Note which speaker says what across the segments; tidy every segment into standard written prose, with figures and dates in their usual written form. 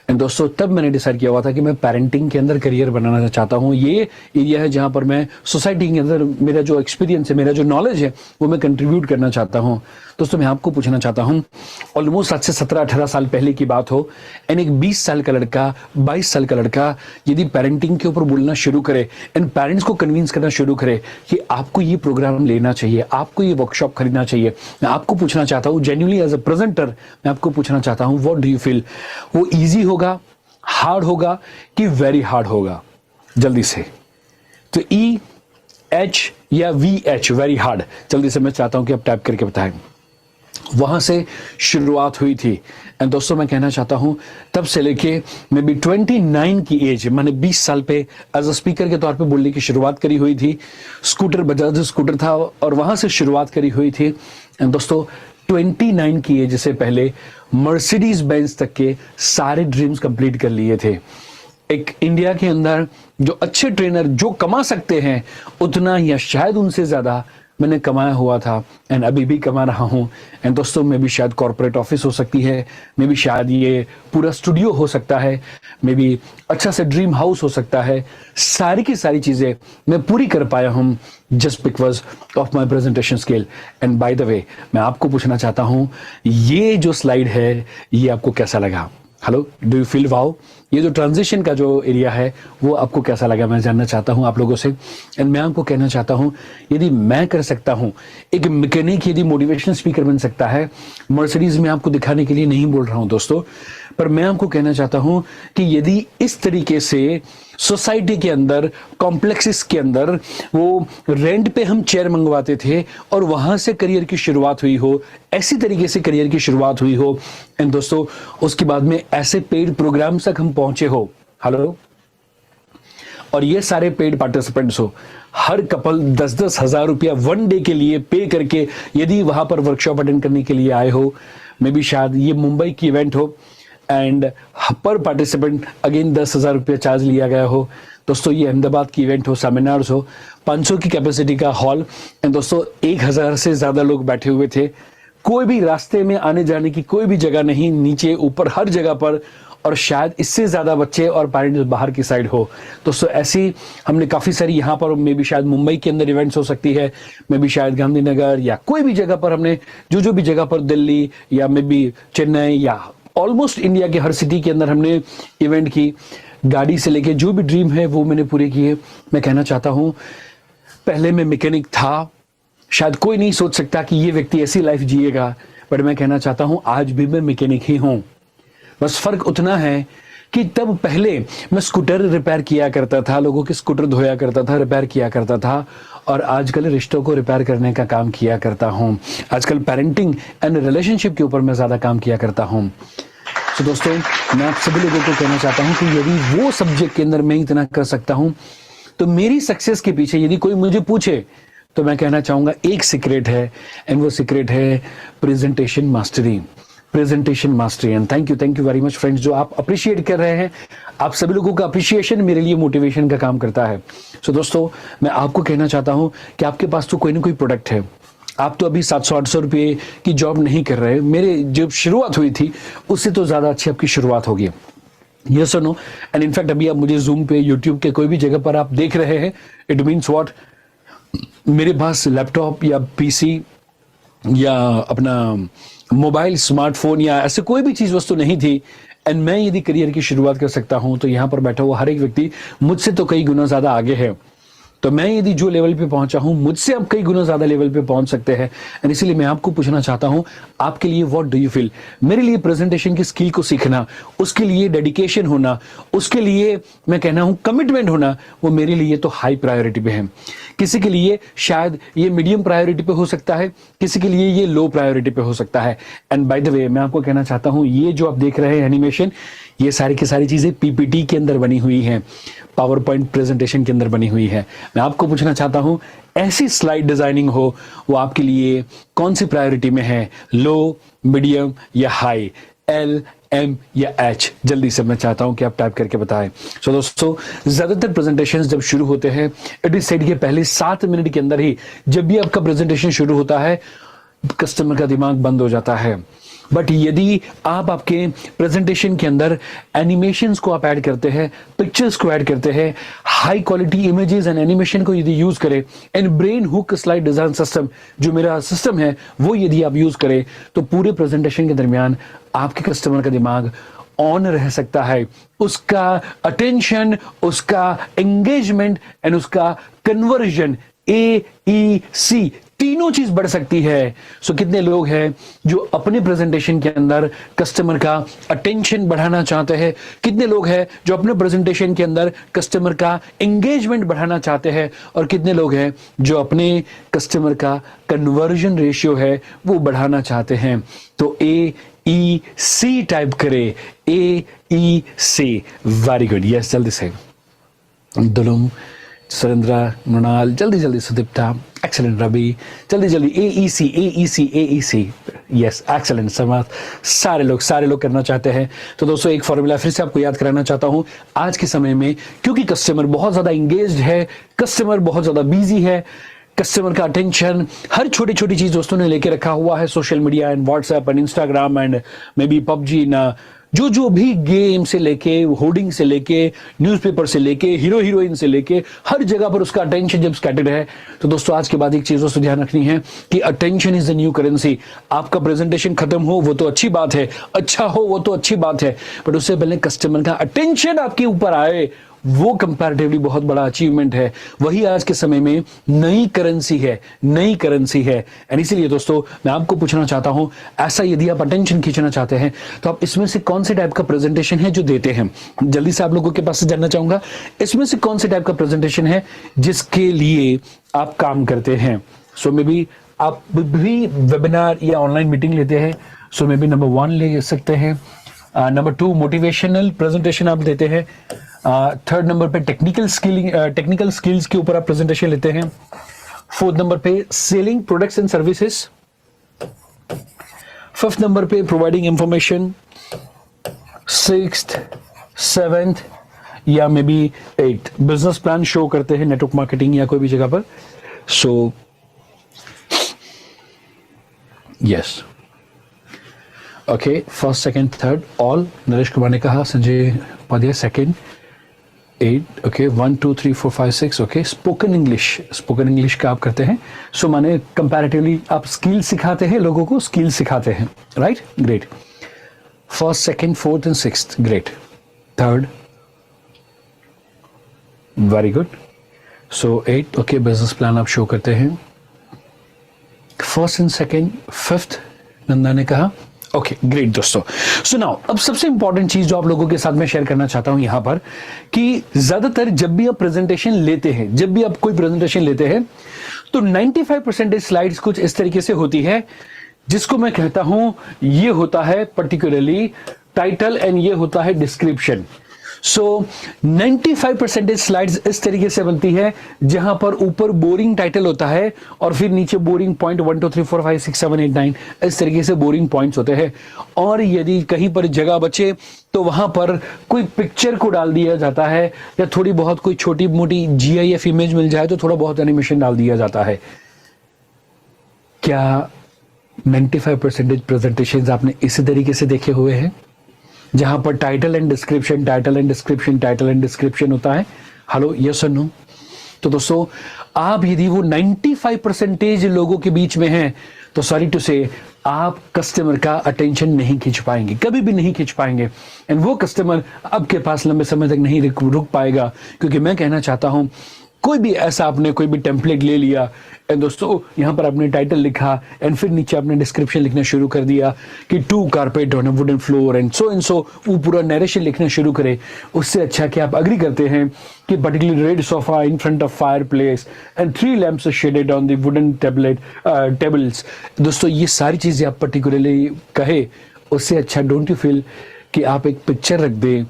Speaker 1: And दोस्तों तब मैंने डिसाइड किया हुआ था कि मैं पेरेंटिंग के अंदर करियर बनाना चाहता हूँ। ये एरिया है जहाँ पर मैं सोसाइटी के अंदर मेरा जो एक्सपीरियंस है, मेरा जो नॉलेज है, वो मैं कंट्रीब्यूट करना चाहता हूँ। दोस्तों मैं आपको पूछना चाहता हूँ, ऑलमोस्ट आज से 17-18 साल पहले की बात हो एंड एक 20 साल का लड़का, 22 साल का लड़का यदि पेरेंटिंग के ऊपर बोलना शुरू करे एंड पेरेंट्स को कन्विंस करना शुरू करे कि आपको ये प्रोग्राम लेना चाहिए, आपको ये वर्कशॉप खरीदना चाहिए, मैं आपको पूछना चाहता हूँ जेन्युइनली एज अ प्रेजेंटर, मैं आपको पूछना चाहता हूँ व्हाट डू यू फील, वो इजी होगा, हार्ड होगा कि वेरी हार्ड होगा? जल्दी से तो EH या VH वेरी हार्ड, जल्दी से मैं चाहता हूं कि आप टाइप करके बताएं। वहां से शुरुआत हुई थी एंड दोस्तों मैं कहना चाहता हूं तब से लेके मे बी 29 की एज, मैंने 20 साल पे एज अ स्पीकर के तौर पे बोलने की शुरुआत करी हुई थी। स्कूटर, बजाज स्कूटर था और वहां से शुरुआत करी हुई थी एंड दोस्तों 29 की एज से पहले मर्सिडीज बेंज तक के सारे ड्रीम्स कंप्लीट कर लिए थे। एक इंडिया के अंदर जो अच्छे ट्रेनर जो कमा सकते हैं उतना या शायद उनसे ज्यादा मैंने कमाया हुआ था एंड अभी भी कमा रहा हूं। एंड दोस्तों मे भी शायद कॉर्पोरेट ऑफिस हो सकती है, मे भी शायद ये पूरा स्टूडियो हो सकता है, मे भी अच्छा से ड्रीम हाउस हो सकता है। सारी की सारी चीजें मैं पूरी कर पाया हूं just because of my presentation skill. And by the way मैं आपको पूछना चाहता हूं ये जो स्लाइड है ये आपको कैसा लगा? Hello, do you feel wow? ये जो ट्रांजिशन का जो एरिया है वो आपको कैसा लगा मैं जानना चाहता हूं आप लोगों से। एंड मैं आपको कहना चाहता हूं यदि मैं कर सकता हूं, एक मैकेनिक यदि मोटिवेशनल स्पीकर बन सकता है, मर्सिडीज में आपको दिखाने के लिए नहीं बोल रहा हूं दोस्तों, पर मैं आपको कहना चाहता हूं कि यदि इस तरीके से सोसाइटी के अंदर, कॉम्प्लेक्सेस के अंदर वो रेंट पे हम चेयर मंगवाते थे और वहां से करियर की शुरुआत हुई हो, ऐसी तरीके से करियर की शुरुआत हुई हो एंड दोस्तों उसके बाद में ऐसे पेड प्रोग्राम्स तक हम पहुंचे हो, हेलो, और ये सारे पेड पार्टिसिपेंट्स हो, हर कपल 10-10 हजार रुपया वन डे के लिए पे करके यदि वहां पर वर्कशॉप अटेंड करने के लिए आए हो, मे बी शायद ये मुंबई की इवेंट हो एंड पर पार्टिसिपेंट अगेन 10,000 रुपया चार्ज लिया गया हो। दोस्तों ये अहमदाबाद की इवेंट हो, सेमिनार्स हो, 500 की कैपेसिटी का हॉल एंड दोस्तों 1,000 से ज्यादा लोग बैठे हुए थे। कोई भी रास्ते में आने जाने की कोई भी जगह नहीं, नीचे ऊपर हर जगह पर, और शायद इससे ज्यादा बच्चे और पेरेंट्स बाहर की साइड हो। दोस्तों ऐसी हमने काफी सारी यहाँ पर मे बी शायद मुंबई के अंदर इवेंट्स हो सकती है, मे बी शायद गांधीनगर या कोई भी जगह पर हमने जो भी जगह पर, दिल्ली या मे बी चेन्नई या ऑलमोस्ट इंडिया के हर सिटी के अंदर हमने इवेंट की। गाड़ी से लेके जो भी ड्रीम है वो मैंने पूरे किए। मैं कहना चाहता हूं पहले मैं मैकेनिक था, शायद कोई नहीं सोच सकता कि ये व्यक्ति ऐसी लाइफ जिएगा, बट मैं कहना चाहता हूं आज भी मैं मैकेनिक ही हूं। बस फर्क उतना है कि तब पहले मैं स्कूटर रिपेयर किया करता था, लोगों के स्कूटर धोया करता था, रिपेयर किया करता था, और आजकल रिश्तों को रिपेयर करने का काम किया करता हूं। आजकल पेरेंटिंग एंड रिलेशनशिप के ऊपर मैं ज्यादा काम किया करता हूं। तो दोस्तों मैं आप सभी लोगों को कहना चाहता हूं कि यदि वो सब्जेक्ट के अंदर मैं इतना कर सकता हूं तो मेरी सक्सेस के पीछे यदि कोई मुझे पूछे तो मैं कहना चाहूंगा एक सीक्रेट है एंड वो सीक्रेट है presentation mastery. Presentation mastery. And thank you very much friends जो आप अप्रिशिएट कर रहे हैं। आप सभी लोगों का अप्रिशिएशन मेरे लिए मोटिवेशन का काम करता है। सो दोस्तों मैं आपको कहना चाहता हूं कि आपके पास तो कोई ना कोई प्रोडक्ट है, आप तो अभी 700-800 रुपये की जॉब नहीं कर रहे। मेरे जब शुरुआत हुई थी उससे तो ज्यादा अच्छी आपकी शुरुआत होगी, यस और नो? एंड इनफैक्ट अभी आप मुझे जूम पे, यूट्यूब के कोई भी जगह पर आप देख रहे हैं, इट मीन्स व्हाट, मेरे पास लैपटॉप या पीसी या अपना मोबाइल, स्मार्टफोन या ऐसे कोई भी चीज वस्तु नहीं थी। एंड मैं यदि करियर की शुरुआत कर सकता हूं तो यहां पर बैठा हुआ हर एक व्यक्ति मुझसे तो कई गुना ज्यादा आगे है। तो मैं यदि जो लेवल पे पहुंचा हूं मुझसे आप कई गुना ज्यादा लेवल पे पहुंच सकते हैं। एंड इसीलिए मैं आपको पूछना चाहता हूं आपके लिए व्हाट डू यू फील। मेरे लिए प्रेजेंटेशन की स्किल को सीखना, उसके लिए डेडिकेशन होना, उसके लिए मैं कहना हूं कमिटमेंट होना, वो मेरे लिए तो हाई प्रायोरिटी पे है। किसी के लिए शायद ये मीडियम प्रायोरिटी पे हो सकता है, किसी के लिए ये लो प्रायोरिटी पे हो सकता है। एंड बाय द वे मैं आपको कहना चाहता हूं ये जो आप देख रहे हैं एनिमेशन, ये सारी की सारी चीजें पीपीटी के अंदर बनी हुई हैं, पावर पॉइंट प्रेजेंटेशन के अंदर बनी हुई है। मैं आपको पूछना चाहता हूं ऐसी स्लाइड डिजाइनिंग हो वो आपके लिए कौन सी प्रायोरिटी में है, लो, मीडियम या हाई, एल, एम या एच? जल्दी से मैं चाहता हूं कि आप टाइप करके बताएं। सो दोस्तों ज्यादातर प्रेजेंटेशंस जब शुरू होते हैं इट इज सेड के पहले 7 मिनट के अंदर ही जब भी आपका प्रेजेंटेशन शुरू होता है कस्टमर का दिमाग बंद हो जाता है। बट यदि आप आपके प्रेजेंटेशन के अंदर एनिमेशंस को आप ऐड करते हैं, पिक्चर्स को ऐड करते हैं, high quality images and animation को यदि यूज करें, and brain hook slide design system जो मेरा सिस्टम है वो यदि आप यूज करें, तो पूरे प्रेजेंटेशन के दरमियान आपके कस्टमर का दिमाग ऑन रह सकता है, उसका अटेंशन, उसका एंगेजमेंट एंड उसका कन्वर्जन AEC तीनों चीज बढ़ सकती है। सो कितने लोग हैं जो अपने प्रेजेंटेशन के अंदर कस्टमर का अटेंशन बढ़ाना चाहते हैं, कितने लोग हैं जो अपने प्रेजेंटेशन के अंदर कस्टमर का एंगेजमेंट बढ़ाना चाहते हैं, और कितने लोग हैं जो अपने कस्टमर का कन्वर्जन रेशियो है वो बढ़ाना चाहते हैं। तो AEC टाइप करें, AEC। वेरी गुड, यस, जल्दी से दुलुम, सुरेंद्र, मृणाल, जल्दी जल्दी सुदीप्ता, एक्सेलेंट रवि, जल्दी जल्दी AEC, यस, एक्सेलेंट समाज, सारे लोग करना चाहते हैं। तो दोस्तों एक फॉर्मूला फिर से आपको याद कराना चाहता हूं आज के समय में, क्योंकि कस्टमर बहुत ज्यादा एंगेज्ड है, कस्टमर बहुत ज्यादा बिजी है, कस्टमर का अटेंशन हर छोटी छोटी चीज दोस्तों ने लेके रखा हुआ है, social media and WhatsApp and Instagram and may be PUBG ना, जो भी गेम से लेके, होर्डिंग से लेके, न्यूज़पेपर से लेके, हीरो हीरोइन से लेके, हर जगह पर उसका अटेंशन जब स्कैटर्ड है। तो दोस्तों आज के बाद एक चीज दोस्तों ध्यान रखनी है कि attention is the new currency. आपका प्रेजेंटेशन खत्म हो वो तो अच्छी बात है, अच्छा हो वो तो अच्छी बात है, बट उससे पहले कस्टमर का अटेंशन आपके ऊपर आए, वो कंपैरेटिवली बहुत बड़ा अचीवमेंट है। वही आज के समय में नई करेंसी है, नई करेंसी है। एंड इसीलिए दोस्तों मैं आपको पूछना चाहता हूं, ऐसा यदि आप अटेंशन खींचना चाहते हैं तो आप इसमें से कौन से टाइप का प्रेजेंटेशन है जो देते हैं, जल्दी से आप लोगों के पास से जानना चाहूंगा, इसमें से कौन से टाइप का प्रेजेंटेशन है जिसके लिए आप काम करते हैं। सो मे बी आप भी वेबिनार या ऑनलाइन मीटिंग लेते हैं, सो मे बी नंबर 1 ले सकते हैं, नंबर 2 मोटिवेशनल प्रेजेंटेशन आप देते हैं, थर्ड नंबर पे टेक्निकल स्किल्स के ऊपर आप प्रेजेंटेशन लेते हैं, फोर्थ नंबर पे selling products and services, fifth number पे प्रोवाइडिंग इंफॉर्मेशन, सिक्स्थ, सेवेंथ या maybe 8 business plan show करते हैं नेटवर्क मार्केटिंग या कोई भी जगह पर। So yes, okay, first second third all Naresh Kumar ने कहा, Sanjay Upadhyay second, 8, okay, 1 2 3 4 5 6, okay. Spoken English का आप करते हैं, सो माने कंपैरेटिवली आप स्किल सिखाते हैं, लोगों को स्किल सिखाते हैं, right, great. First second fourth and sixth, great. Third, very good. So 8, okay, business plan आप शो करते हैं, first and second, fifth Nanda ने कहा, ओके, ग्रेट दोस्तों। सो नाउ अब सबसे इंपॉर्टेंट चीज जो आप लोगों के साथ में शेयर करना चाहता हूं यहां पर, कि ज्यादातर जब भी आप प्रेजेंटेशन लेते हैं, जब भी आप कोई प्रेजेंटेशन लेते हैं, तो 95% स्लाइड्स कुछ इस तरीके से होती है, जिसको मैं कहता हूं ये होता है पर्टिकुलरली टाइटल एंड ये होता है डिस्क्रिप्शन। सो 95% स्लाइड्स इस तरीके से बनती है जहां पर ऊपर बोरिंग टाइटल होता है और फिर नीचे बोरिंग पॉइंट 1 2 3 4 5 6 7 8 9 इस तरीके से बोरिंग पॉइंट्स होते हैं। और यदि कहीं पर जगह बचे तो वहां पर कोई पिक्चर को डाल दिया जाता है, या थोड़ी बहुत कोई छोटी मोटी GIF इमेज मिल जाए तो थोड़ा बहुत एनिमेशन डाल दिया जाता है। क्या 95% प्रेजेंटेशंस आपने इसी तरीके से देखे हुए हैं, जहां पर टाइटल एंड डिस्क्रिप्शन होता है? हेलो, यस और नो? तो दोस्तों आप यदि वो 95% लोगों के बीच में हैं तो सॉरी टू से आप कस्टमर का अटेंशन नहीं खींच पाएंगे, कभी भी नहीं खींच पाएंगे, एंड वो कस्टमर आपके पास लंबे समय तक नहीं रुक पाएगा। क्योंकि मैं कहना चाहता हूं, कोई भी ऐसा आपने कोई भी टेम्पलेट ले लिया एंड दोस्तों यहां पर आपने टाइटल लिखा एंड फिर नीचे आपने डिस्क्रिप्शन लिखना शुरू कर दिया कि 2 carpet on a wooden floor and so वो पूरा नरेशन लिखना शुरू करे, उससे अच्छा कि आप अग्री करते हैं कि particular red sofa in front of fire place and 3 lamps shaded on the wooden tables. दोस्तों ये सारी चीजें आप पर्टिकुलरली कहे, उससे अच्छा डोंट यू फील कि आप एक पिक्चर रख दें,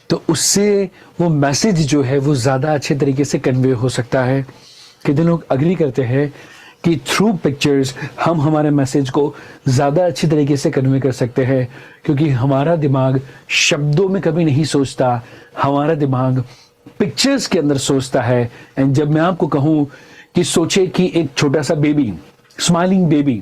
Speaker 1: तो उससे वो मैसेज जो है वो ज़्यादा अच्छे तरीके से कन्वे हो सकता है। कितने लोग अग्री करते हैं कि थ्रू पिक्चर्स हम हमारे मैसेज को ज़्यादा अच्छी तरीके से कन्वे कर सकते हैं, क्योंकि हमारा दिमाग शब्दों में कभी नहीं सोचता, हमारा दिमाग पिक्चर्स के अंदर सोचता है। एंड जब मैं आपको कहूँ कि सोचे कि एक छोटा सा बेबी, स्माइलिंग बेबी,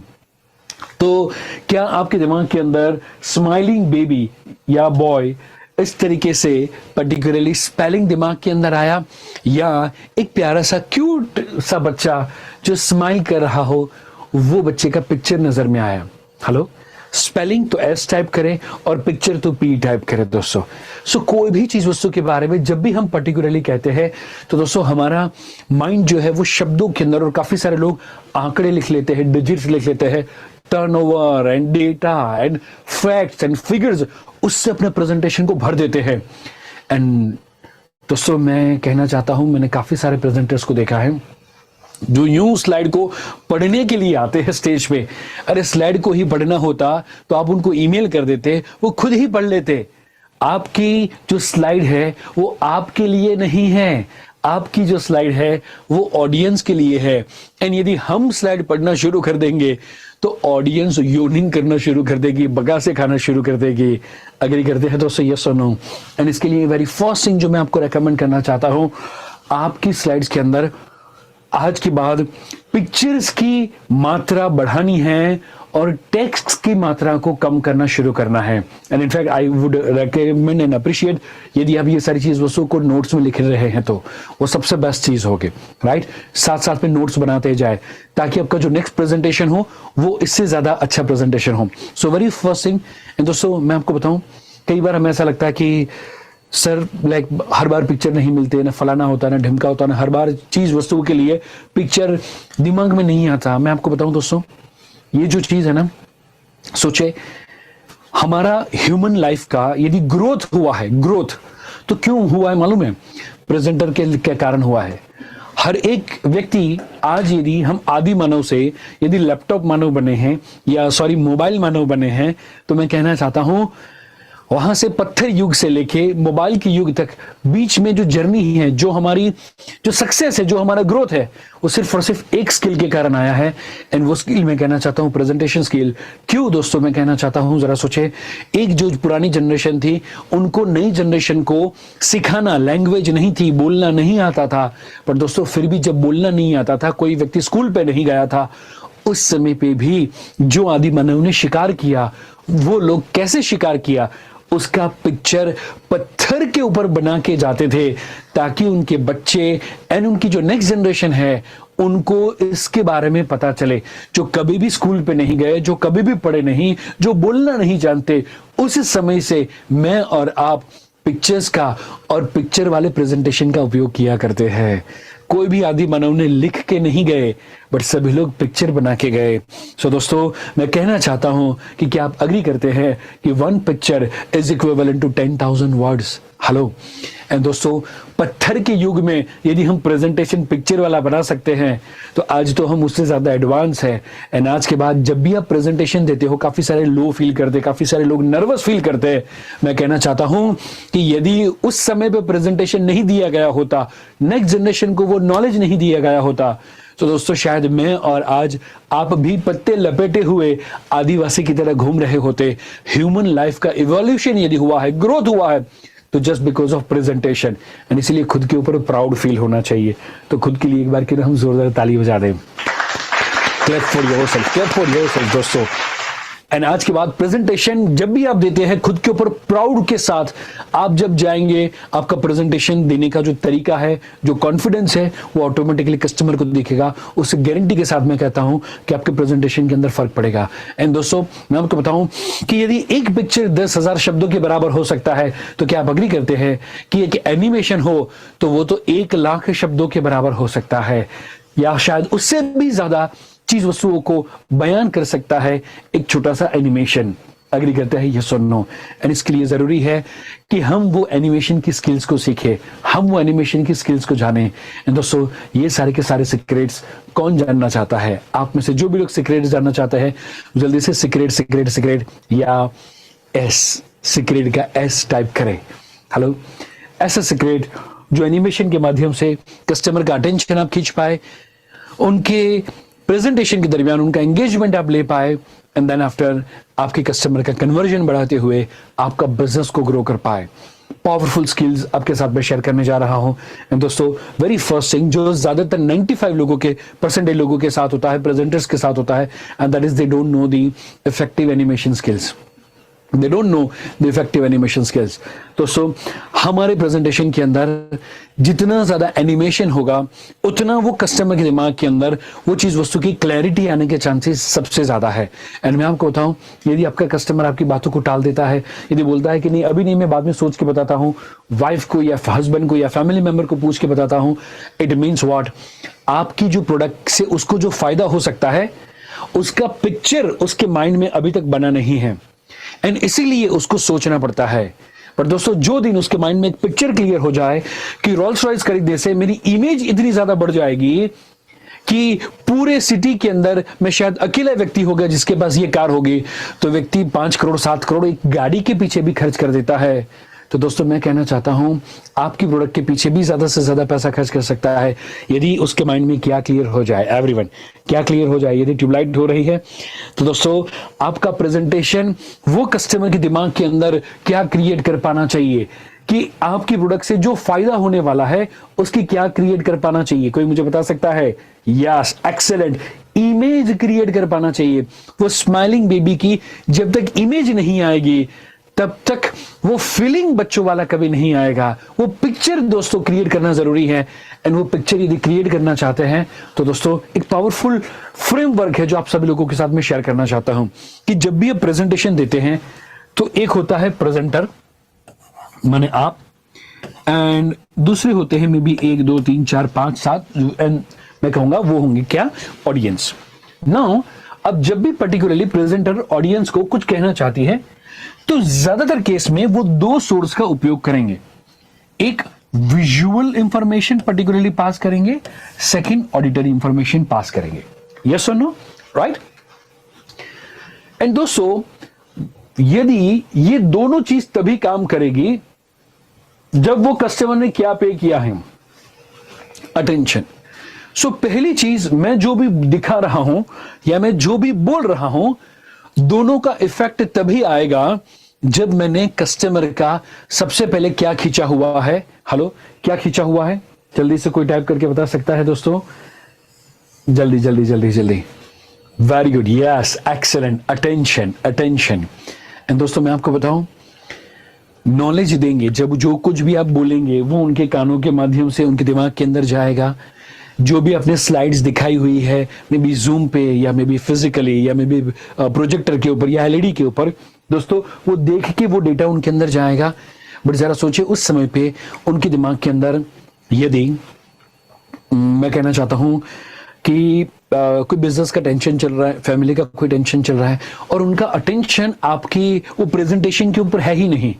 Speaker 1: तो क्या आपके दिमाग के अंदर स्माइलिंग बेबी या बॉय इस तरीके से पर्टिकुलरली स्पेलिंग दिमाग के अंदर आया, या एक प्यारा सा क्यूट सा बच्चा जो स्माइल कर रहा हो वो बच्चे का पिक्चर नजर में आया? हेलो, स्पेलिंग तो एस टाइप करें और पिक्चर तो पी टाइप करें दोस्तों। सो कोई भी चीज वस्तु के बारे में जब भी हम पर्टिकुलरली कहते हैं तो दोस्तों हमारा माइंड जो है वो शब्दों के अंदर, और काफी सारे लोग आंकड़े लिख लेते हैं, डिजिट्स लिख लेते हैं, turnover and data and facts and figures, उससे अपने प्रेजेंटेशन को भर देते हैं। एंड दोस्तों मैं कहना चाहता हूं, मैंने काफी सारे प्रेजेंटर्स को देखा है जो यूं स्लाइड को पढ़ने के लिए आते हैं स्टेज पे। अरे स्लाइड को ही पढ़ना होता तो आप उनको ईमेल कर देते, वो खुद ही पढ़ लेते। आपकी जो स्लाइड है वो आपके लिए नहीं है, आपकी जो स्लाइड है वो ऑडियंस के लिए है। एंड यदि हम स्लाइड पढ़ना शुरू कर देंगे तो ऑडियंस योनिंग करना शुरू कर देगी, बगासे खाना शुरू कर देगी। अग्री करते हैं दोस्तों, यस और नो? एंड इसके लिए वेरी फर्स्ट थिंग जो मैं आपको रेकमेंड करना चाहता हूं, आपकी स्लाइड्स के अंदर आज के बाद पिक्चर्स की मात्रा बढ़ानी है और टेक्स्ट की मात्रा को कम करना शुरू करना है। And in fact I would recommend and appreciate यदि आप ये सारी चीज वस्तुओं को नोट्स में लिख रहे हैं तो वो सबसे बेस्ट चीज होगी, राइट? साथ साथ में नोट्स बनाते जाए ताकि आपका जो नेक्स्ट प्रेजेंटेशन हो वो इससे ज्यादा अच्छा प्रेजेंटेशन हो। सो वेरी फर्स्ट थिंग। एंड दोस्तों मैं आपको बताऊं, कई बार हमें ऐसा लगता है कि सर लाइक हर बार पिक्चर नहीं मिलते, ना फलाना होता ना ढिमका होता, ना हर बार चीज वस्तुओं के लिए पिक्चर दिमाग में नहीं आता। मैं आपको बताऊं दोस्तों, ये जो चीज है ना, सोचे हमारा ह्यूमन लाइफ का यदि ग्रोथ हुआ है, ग्रोथ तो क्यों हुआ है मालूम है? प्रेजेंटर के कारण हुआ है। हर एक व्यक्ति आज यदि हम आदि मानव से यदि लैपटॉप मानव बने हैं या सॉरी मोबाइल मानव बने हैं, तो मैं कहना चाहता हूं वहां से पत्थर युग से लेके मोबाइल के युग तक बीच में जो जर्नी है, जो हमारी जो सक्सेस है, जो हमारा ग्रोथ है, वो सिर्फ और सिर्फ एक स्किल के कारण आया है। एंड वो स्किल मैं कहना चाहता हूं प्रेजेंटेशन स्किल। क्यों दोस्तों मैं कहना चाहता हूं, जरा सोचे। एक जो पुरानी जनरेशन थी उनको नई जनरेशन को सिखाना, लैंग्वेज नहीं थी, बोलना नहीं आता था। पर दोस्तों फिर भी जब बोलना नहीं आता था, कोई व्यक्ति स्कूल पे नहीं गया था, उस समय पे भी जो आदि मानव ने शिकार किया, वो लोग कैसे शिकार किया उसका पिक्चर पत्थर के ऊपर बना के जाते थे ताकि उनके बच्चे एंड उनकी जो नेक्स्ट जनरेशन है उनको इसके बारे में पता चले। जो कभी भी स्कूल पे नहीं गए, जो कभी भी पढ़े नहीं, जो बोलना नहीं जानते, उस समय से मैं और आप पिक्चर्स का और पिक्चर वाले प्रेजेंटेशन का उपयोग किया करते हैं। कोई भी आदि मानव ने लिख के नहीं गए, बट सभी लोग पिक्चर बना के गए। सो दोस्तों मैं कहना चाहता हूं कि क्या आप अग्री करते हैं कि 1 picture is equivalent to 10,000 words? Hello. And दोस्तों पत्थर के युग में यदि हम प्रेजेंटेशन पिक्चर वाला बना सकते हैं तो आज तो हम उससे ज्यादा एडवांस है। एंड आज के बाद जब भी आप प्रेजेंटेशन देते हो, काफी सारे लो फील करते, काफी सारे लोग नर्वस फील करते हैं। मैं कहना चाहता हूं कि यदि उस समय पे प्रेजेंटेशन नहीं दिया गया होता, नेक्स्ट जनरेशन को वो नॉलेज नहीं दिया गया होता, तो दोस्तों शायद मैं और आज आप भी पत्ते लपेटे हुए आदिवासी की तरह घूम रहे होते। ह्यूमन लाइफ का इवोल्यूशन यदि हुआ है, ग्रोथ हुआ है, तो just because of presentation. And इसीलिए खुद के ऊपर प्राउड फील होना चाहिए। तो खुद के लिए एक बार क्यों हम जोरदार ताली बजा दें। Clap for yourself, clap for yourself दोस्तों। एंड आज के बाद प्रेजेंटेशन जब भी आप देते हैं खुद के ऊपर प्राउड के साथ, आप जब जाएंगे आपका प्रेजेंटेशन देने का जो तरीका है, जो कॉन्फिडेंस है, वो ऑटोमेटिकली कस्टमर को दिखेगा। उस गारंटी के साथ मैं कहता हूं कि आपके प्रेजेंटेशन के अंदर फर्क पड़ेगा। एंड दोस्तों मैं आपको बताऊं कि यदि एक पिक्चर 10,000 शब्दों के बराबर हो सकता है, तो क्या आप अग्री करते हैं कि एक एनिमेशन हो तो वो तो 1,00,000 शब्दों के बराबर हो सकता है, या शायद उससे भी ज्यादा चीज वस्तुओं को बयान कर सकता है एक छोटा सा एनिमेशन। अग्री करते हैं यस और नो? एंड इसके लिए जरूरी है कि हम वो एनिमेशन की स्किल्स को सीखें, हम वो एनिमेशन की स्किल्स को जानें। एंड दोस्तों ये सारे के सारे सीक्रेट्स कौन जानना चाहता है? आप में से जो भी लोग सीक्रेट्स जानना चाहते हैं, जल्दी से सीक्रेट सीक्रेट सीक्रेट या एस सीक्रेट का एस टाइप करें। हेलो, ऐसा सीक्रेट जो एनिमेशन के माध्यम से कस्टमर का अटेंशन आप खींच पाए, उनके प्रेजेंटेशन के दरमियान उनका एंगेजमेंट आप ले पाए, एंड देन आफ्टर आपके कस्टमर का कन्वर्जन बढ़ाते हुए आपका बिजनेस को ग्रो कर पाए। पावरफुल स्किल्स आपके साथ में शेयर करने जा रहा हूं। एंड दोस्तों, वेरी फर्स्ट थिंग जो ज्यादातर 95 लोगों के परसेंटेज लोगों के साथ होता है, प्रेजेंटर्स के साथ होता है, and that is they don't know the effective animation skills. They don't know the effective animation skills. दोस्तों, हमारे प्रेजेंटेशन के अंदर जितना ज्यादा एनिमेशन होगा उतना वो कस्टमर के दिमाग के अंदर वो चीज वस्तु की क्लैरिटी आने के चांसेस सबसे ज्यादा है। एंड मैं आपको बताऊं, यदि आपका कस्टमर आपकी बातों को टाल देता है, यदि बोलता है कि नहीं अभी नहीं, मैं बाद में सोच के बताता हूं, वाइफ को या हस्बैंड को या फैमिली मेंबर को पूछ के बताता हूं, इट मीन्स व्हाट, आपकी जो प्रोडक्ट से उसको जो फायदा हो सकता है उसका पिक्चर उसके माइंड में अभी तक बना नहीं है, एंड इसीलिए उसको सोचना पड़ता है। पर दोस्तों, जो दिन उसके माइंड में एक पिक्चर क्लियर हो जाए कि रोल्स रॉयस खरीदने से मेरी इमेज इतनी ज्यादा बढ़ जाएगी कि पूरे सिटी के अंदर मैं शायद अकेला व्यक्ति होगा जिसके पास ये कार होगी, तो व्यक्ति 5 करोड़ 7 करोड़ एक गाड़ी के पीछे भी खर्च कर देता है। तो दोस्तों, मैं कहना चाहता हूं, आपकी प्रोडक्ट के पीछे भी ज्यादा से ज्यादा पैसा खर्च कर सकता है यदि उसके माइंड में क्या क्लियर हो जाए। एवरीवन, क्या क्लियर हो जाए? यदि ट्यूबलाइट हो रही है तो दोस्तों, आपका प्रेजेंटेशन वो कस्टमर के दिमाग के अंदर क्या क्रिएट कर पाना चाहिए कि आपकी प्रोडक्ट से जो फायदा होने वाला है उसकी क्या क्रिएट कर पाना चाहिए। कोई मुझे बता सकता है? यस, एक्सेलेंट, इमेज क्रिएट कर पाना चाहिए। वो स्माइलिंग बेबी की जब तक इमेज नहीं आएगी तब तक वो फीलिंग बच्चों वाला कभी नहीं आएगा। वो पिक्चर दोस्तों क्रिएट करना जरूरी है, एंड वो पिक्चर यदि क्रिएट करना चाहते हैं तो दोस्तों, एक पावरफुल फ्रेमवर्क है जो आप सभी लोगों के साथ में शेयर करना चाहता हूं कि जब भी आप प्रेजेंटेशन देते हैं तो एक होता है प्रेजेंटर माने आप, एंड दूसरे होते हैं मे बी 1 2 3 4 5 7, एंड मैं कहूंगा वो होंगे क्या? ऑडियंस। नाउ, अब जब भी पर्टिकुलरली प्रेजेंटर ऑडियंस को कुछ कहना चाहती है तो ज्यादातर केस में वो 2 सोर्स का उपयोग करेंगे। एक विजुअल इंफॉर्मेशन पर्टिकुलरली पास करेंगे, सेकंड ऑडिटरी इंफॉर्मेशन पास करेंगे। यस और नो? राइट? एंड दोस्तों, यदि ये दोनों चीज तभी काम करेगी जब वो कस्टमर ने क्या पे किया है, अटेंशन। सो पहली चीज, मैं जो भी दिखा रहा हूं या मैं जो भी बोल रहा हूं, दोनों का इफेक्ट तभी आएगा जब मैंने कस्टमर का सबसे पहले क्या खींचा हुआ है। हेलो, क्या खींचा हुआ है? जल्दी से कोई टाइप करके बता सकता है दोस्तों? जल्दी जल्दी जल्दी जल्दी। Very good, yes, excellent, attention, attention. And दोस्तों, मैं आपको बताऊं, नॉलेज देंगे जब जो कुछ भी आप बोलेंगे वो उनके कानों के माध्यम से उनके दिमाग के अंदर जाएगा। जो भी आपने स्लाइड्स दिखाई हुई है, मे बी जूम पे या मे बी फिजिकली या मे बी प्रोजेक्टर के ऊपर या एलईडी के ऊपर, दोस्तों वो देख के वो डेटा उनके अंदर जाएगा। बट जरा सोचिए, उस समय पे उनके दिमाग के अंदर यदि मैं कहना चाहता हूं कि कोई बिजनेस का टेंशन चल रहा है, फैमिली का कोई टेंशन चल रहा है, और उनका अटेंशन आपकी वो प्रेजेंटेशन के ऊपर है ही नहीं,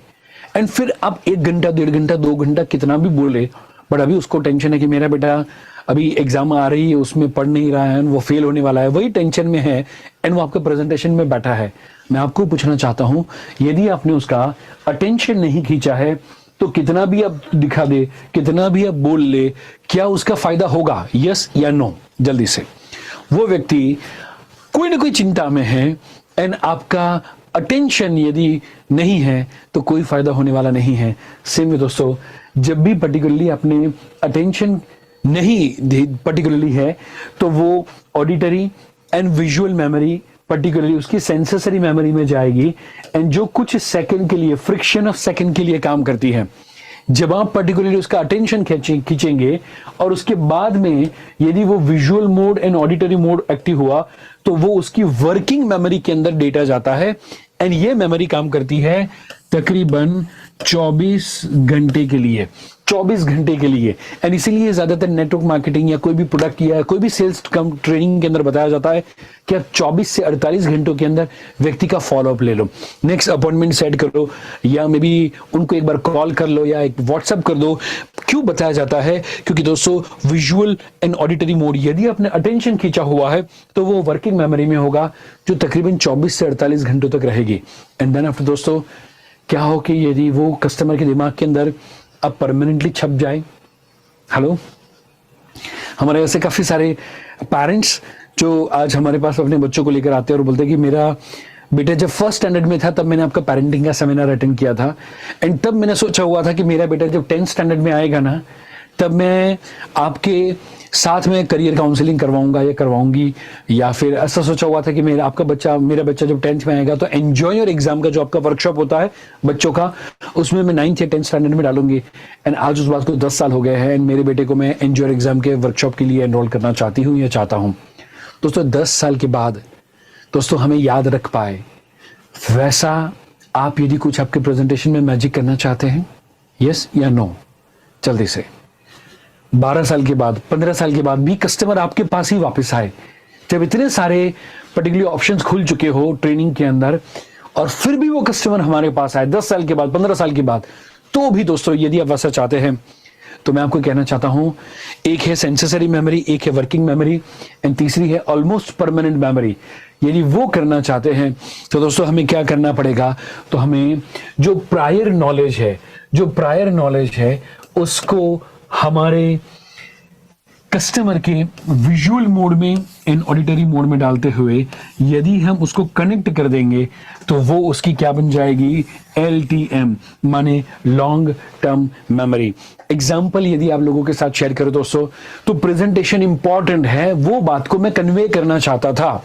Speaker 1: एंड फिर आप 1 घंटा 1.5 घंटा 2 घंटा कितना भी बोले, बट अभी उसको टेंशन है कि मेरा बेटा अभी एग्जाम आ रही है, उसमें पढ़ नहीं रहा है, वो फेल होने वाला है, वही टेंशन में है, एंड वो आपके प्रेजेंटेशन में बैठा है। मैं आपको पूछना चाहता हूं, यदि आपने उसका अटेंशन नहीं खींचा है तो कितना भी आप दिखा दे, कितना भी आप बोल ले, क्या उसका फायदा होगा? यस या नो? जल्दी से। वो व्यक्ति कोई ना कोई चिंता में है, एंड आपका अटेंशन यदि नहीं है तो कोई फायदा होने वाला नहीं है। सेम में दोस्तों, जब भी पर्टिकुलरली अपने अटेंशन नहीं पर्टिकुलरली है तो वो auditory and visual memory particularly उसकी सेंसरी मेमोरी में जाएगी, एंड जो कुछ सेकंड के लिए, फ्रिक्शन ऑफ सेकंड के लिए काम करती है। जब आप पर्टिकुलरली उसका अटेंशन खींचेंगे और उसके बाद में यदि वो visual mode and auditory mode active हुआ तो वो उसकी वर्किंग मेमोरी के अंदर डेटा जाता है, एंड ये मेमोरी काम करती है तकरीबन 24 घंटे के लिए, 24 घंटे के लिए। एंड इसीलिए ज्यादातर नेटवर्क मार्केटिंग या कोई भी प्रोडक्ट या कोई भी सेल्स कम ट्रेनिंग के अंदर बताया जाता है कि आप 24 से 48 घंटों के अंदर व्यक्ति का फॉलोअप ले लो, नेक्स्ट अपॉइंटमेंट सेट करो, या मे बी उनको एक बार कॉल कर लो या एक व्हाट्सएप कर दो। क्यों बताया जाता है? क्योंकि दोस्तों, विजुअल एंड ऑडिटरी मोड यदि आपने अटेंशन खींचा हुआ है तो वो वर्किंग मेमोरी में होगा जो तकरीबन 24 से 48 घंटों तक रहेगी। एंड देन आफ्टर दोस्तों, क्या हो कि यदि वो कस्टमर के दिमाग के अंदर अब परमानेंटली छप जाए। हेलो, हमारे ऐसे काफी सारे पेरेंट्स जो आज हमारे पास अपने बच्चों को लेकर आते हैं और बोलते हैं कि मेरा बेटा जब फर्स्ट स्टैंडर्ड में था तब मैंने आपका पेरेंटिंग का सेमिनार अटेंड किया था, एंड तब मैंने सोचा हुआ था कि मेरा बेटा जब 10th स्टैंडर्ड में आएगा ना, तब मैं आपके साथ में करियर काउंसलिंग करवाऊंगा या करवाऊंगी, या फिर ऐसा सोचा हुआ था कि मेरा बच्चा जब 10th में आएगा तो एंजॉय योर एग्जाम का जो आपका वर्कशॉप होता है बच्चों का, उसमें मैं 9th या 10th स्टैंडर्ड में डालूंगी। एंड आज उस बात को 10 साल हो गए हैं, एंड मेरे बेटे को मैं एंजॉय एग्जाम के वर्कशॉप के लिए एनरोल करना चाहती हूँ या चाहता हूँ। दोस्तों 10 साल के बाद दोस्तों हमें याद रख पाए, वैसा आप यदि कुछ आपके प्रेजेंटेशन में मैजिक करना चाहते हैं, यस या नो, जल्दी से 12 साल के बाद, 15 साल के बाद भी कस्टमर आपके पास ही वापस आए, जब इतने सारे पर्टिकुलर ऑप्शंस खुल चुके हो ट्रेनिंग के अंदर, और फिर भी वो कस्टमर हमारे पास आए 10 साल के बाद, 15 साल के बाद, तो भी दोस्तों यदि आप वैसा चाहते हैं तो मैं आपको कहना चाहता हूं, एक है सेंसरी मेमोरी, एक है वर्किंग मेमोरी, एंड तीसरी है ऑलमोस्ट परमानेंट मेमोरी। यदि वो करना चाहते हैं तो दोस्तों हमें क्या करना पड़ेगा, तो हमें जो प्रायर नॉलेज है उसको हमारे कस्टमर के विजुअल मोड में इन ऑडिटरी मोड में डालते हुए यदि हम उसको कनेक्ट कर देंगे तो वो उसकी क्या बन जाएगी, LTM, माने लॉन्ग टर्म मेमोरी। एग्जाम्पल यदि आप लोगों के साथ शेयर करो दोस्तों, तो प्रेजेंटेशन इंपॉर्टेंट है, वो बात को मैं कन्वे करना चाहता था,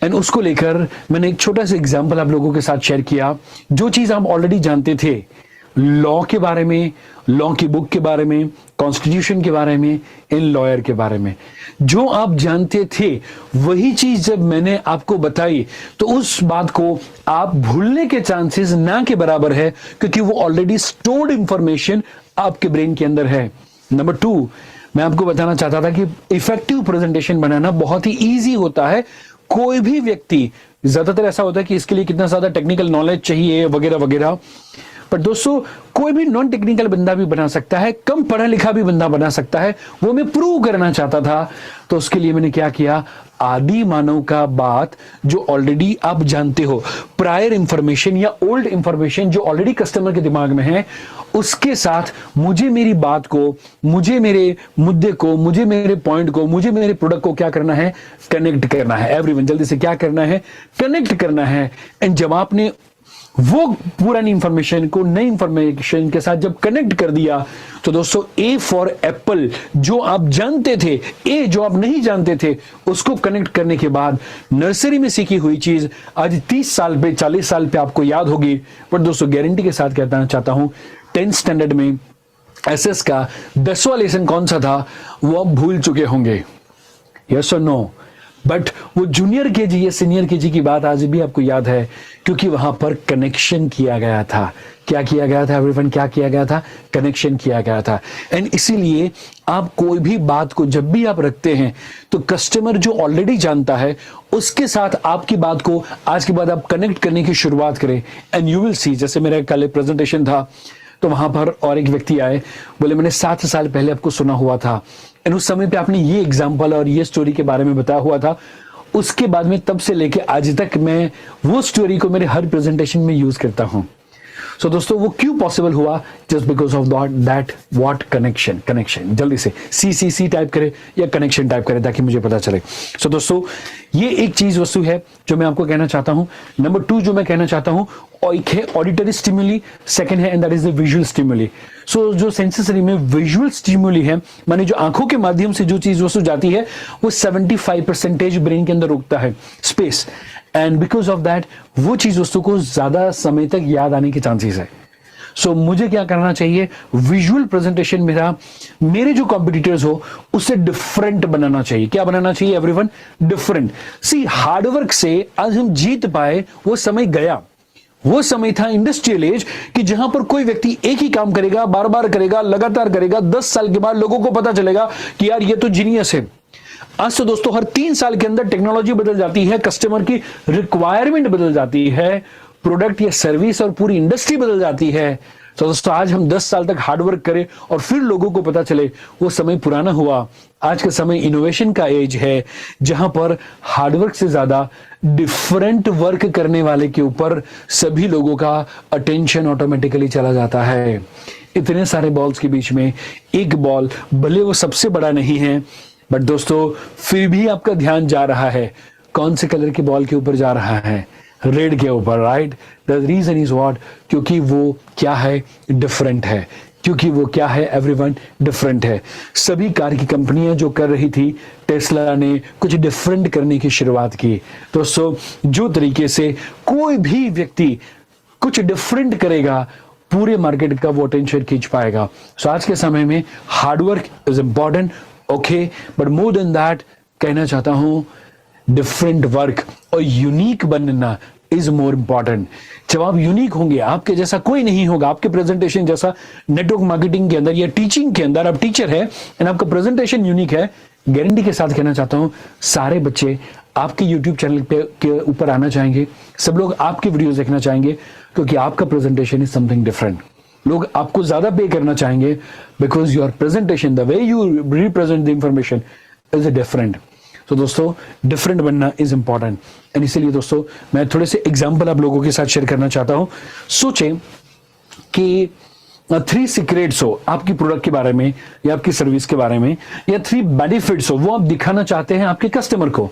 Speaker 1: एंड उसको लेकर मैंने एक छोटा सा एग्जाम्पल आप लोगों के साथ शेयर किया। जो चीज आप ऑलरेडी जानते थे, लॉ के बारे में, लॉ की बुक के बारे में, कॉन्स्टिट्यूशन के बारे में, इन लॉयर के बारे में, जो आप जानते थे वही चीज जब मैंने आपको बताई तो उस बात को आप भूलने के चांसेस ना के बराबर है, क्योंकि वो ऑलरेडी स्टोर्ड इंफॉर्मेशन आपके ब्रेन के अंदर है। नंबर 2, मैं आपको बताना चाहता था कि इफेक्टिव प्रेजेंटेशन बनाना बहुत ही ईजी होता है। कोई भी व्यक्ति, ज्यादातर ऐसा होता है कि इसके लिए कितना ज्यादा टेक्निकल नॉलेज चाहिए वगैरह वगैरह, पर दोस्तों कोई भी नॉन टेक्निकल बंदा भी बना सकता है, कम पढ़ा लिखा भी बंदा बना सकता है। वो मैं प्रूव करना चाहता था, तो उसके लिए मैंने क्या किया, आदि मानव का बात जो ऑलरेडी आप जानते हो, प्रायर इंफॉर्मेशन या ओल्ड इंफॉर्मेशन जो ऑलरेडी कस्टमर के दिमाग में है, उसके साथ मुझे मेरी बात को, मुझे मेरे मुद्दे को, मुझे मेरे पॉइंट को, मुझे मेरे प्रोडक्ट को क्या करना है, कनेक्ट करना है। एवरीवन जल्दी से क्या करना है, कनेक्ट करना है। एंड जब आपने वो पुरानी इंफॉर्मेशन को नई इंफॉर्मेशन के साथ जब कनेक्ट कर दिया, तो दोस्तों ए फॉर एप्पल जो आप जानते थे, ए जो आप नहीं जानते थे, उसको कनेक्ट करने के बाद नर्सरी में सीखी हुई चीज आज 30 साल पे, 40 साल पे आपको याद होगी। पर दोस्तों गारंटी के साथ कहना चाहता हूं, 10th स्टैंडर्ड में एसएस का 10वां लेसन कौन सा था वो आप भूल चुके होंगे, यस और नो, बट वो जूनियर केजी या सीनियर केजी की बात आज भी आपको याद है, क्योंकि वहां पर कनेक्शन किया गया था। क्या किया गया था एवरीवन, क्या किया गया था, कनेक्शन किया गया था। एंड इसीलिए आप कोई भी बात को जब भी आप रखते हैं तो कस्टमर जो ऑलरेडी जानता है उसके साथ आपकी बात को आज के बाद आप कनेक्ट करने की शुरुआत करें, एंड यू विल सी। जैसे मेरा कल प्रेजेंटेशन था तो वहां पर और एक व्यक्ति आए, बोले मैंने 7 साल पहले आपको सुना हुआ था, एंड उस समय पे आपने ये एग्जाम्पल और ये स्टोरी के बारे में बताया हुआ था। उसके बाद में तब से लेके आज तक मैं वो स्टोरी को मेरे हर प्रेजेंटेशन में यूज करता हूं। सो दोस्तों वो क्यों पॉसिबल हुआ, just because of that what connection. जल्दी से CCC टाइप करें या कनेक्शन टाइप करें ताकि मुझे पता चले। सो दोस्तों ये एक चीज वस्तु है जो मैं आपको कहना चाहता हूं। नंबर 2 जो मैं कहना चाहता हूं, एक है ऑडिटरी स्टिमुली, सेकंड है and that is the visual stimuli. So जो सेंसरी में विजुअल स्टिमुली है, माने जो आंखों के माध्यम से जो चीज वस्तु जाती है वो 75% ब्रेन के अंदर रुकता है space, and because of that वो चीज वस्तु को ज्यादा समय तक याद आने के चांसेस है। सो मुझे क्या करना चाहिए, विजुअल प्रेजेंटेशन मेरे जो कॉम्पिटिटर्स हो उससे डिफरेंट बनाना चाहिए। क्या बनाना चाहिए एवरीवन, डिफरेंट। सी हार्डवर्क से आज हम जीत पाए वो समय गया। वो समय था इंडस्ट्रियल एज कि जहां पर कोई व्यक्ति एक ही काम करेगा, बार बार करेगा, लगातार करेगा, 10 साल के बाद लोगों को पता चलेगा कि यार ये तो जीनियस है। आज तो दोस्तों हर 3 साल के अंदर टेक्नोलॉजी बदल जाती है, कस्टमर की रिक्वायरमेंट बदल जाती है, प्रोडक्ट या सर्विस और पूरी इंडस्ट्री बदल जाती है। तो दोस्तों आज हम 10 साल तक हार्डवर्क करें और फिर लोगों को पता चले, वो समय पुराना हुआ। आज का समय इनोवेशन का एज है, जहां पर हार्डवर्क से ज्यादा डिफरेंट वर्क करने वाले के ऊपर सभी लोगों का अटेंशन ऑटोमेटिकली चला जाता है। इतने सारे बॉल्स के बीच में एक बॉल, भले वो सबसे बड़ा नहीं है, बट दोस्तों फिर भी आपका ध्यान जा रहा है। कौन से कलर के बॉल के ऊपर जा रहा है? रेड के ऊपर, right? The reason is what? क्योंकि वो क्या है? डिफरेंट है। क्योंकि वो क्या है एवरीवन? डिफरेंट है। सभी कार की कंपनियां जो कर रही थी, टेस्ला ने कुछ डिफरेंट करने की शुरुआत की। दोस्तों, जो तरीके से कोई भी व्यक्ति कुछ डिफरेंट करेगा, पूरे मार्केट का वो अटेंशन खींच पाएगा। सो आज के समय में hard work is important, okay, but more than that कहना चाहता हूं डिफरेंट वर्क और यूनिक बनना इज मोर इंपॉर्टेंट। जब आप यूनिक होंगे, आपके जैसा कोई नहीं होगा, आपके प्रेजेंटेशन जैसा नेटवर्क मार्केटिंग के अंदर या टीचिंग के अंदर, आप टीचर है एंड आपका प्रेजेंटेशन यूनिक है, गारंटी के साथ कहना चाहता हूं सारे बच्चे आपके YouTube चैनल पे के ऊपर आना चाहेंगे, सब लोग आपकी वीडियोस देखना चाहेंगे, क्योंकि आपका प्रेजेंटेशन इज समथिंग डिफरेंट। लोग आपको ज्यादा पे करना चाहेंगे because your presentation, the way you represent the information is different. तो दोस्तों, डिफरेंट बनना इज इंपॉर्टेंट एंड इसीलिए दोस्तों मैं थोड़े से एग्जाम्पल आप लोगों के साथ शेयर करना चाहता हूं। सोचें कि 3 सीक्रेट्स हो आपकी प्रोडक्ट के बारे में या आपकी सर्विस के बारे में, या 3 बेनिफिट्स हो, वो आप दिखाना चाहते हैं आपके कस्टमर को।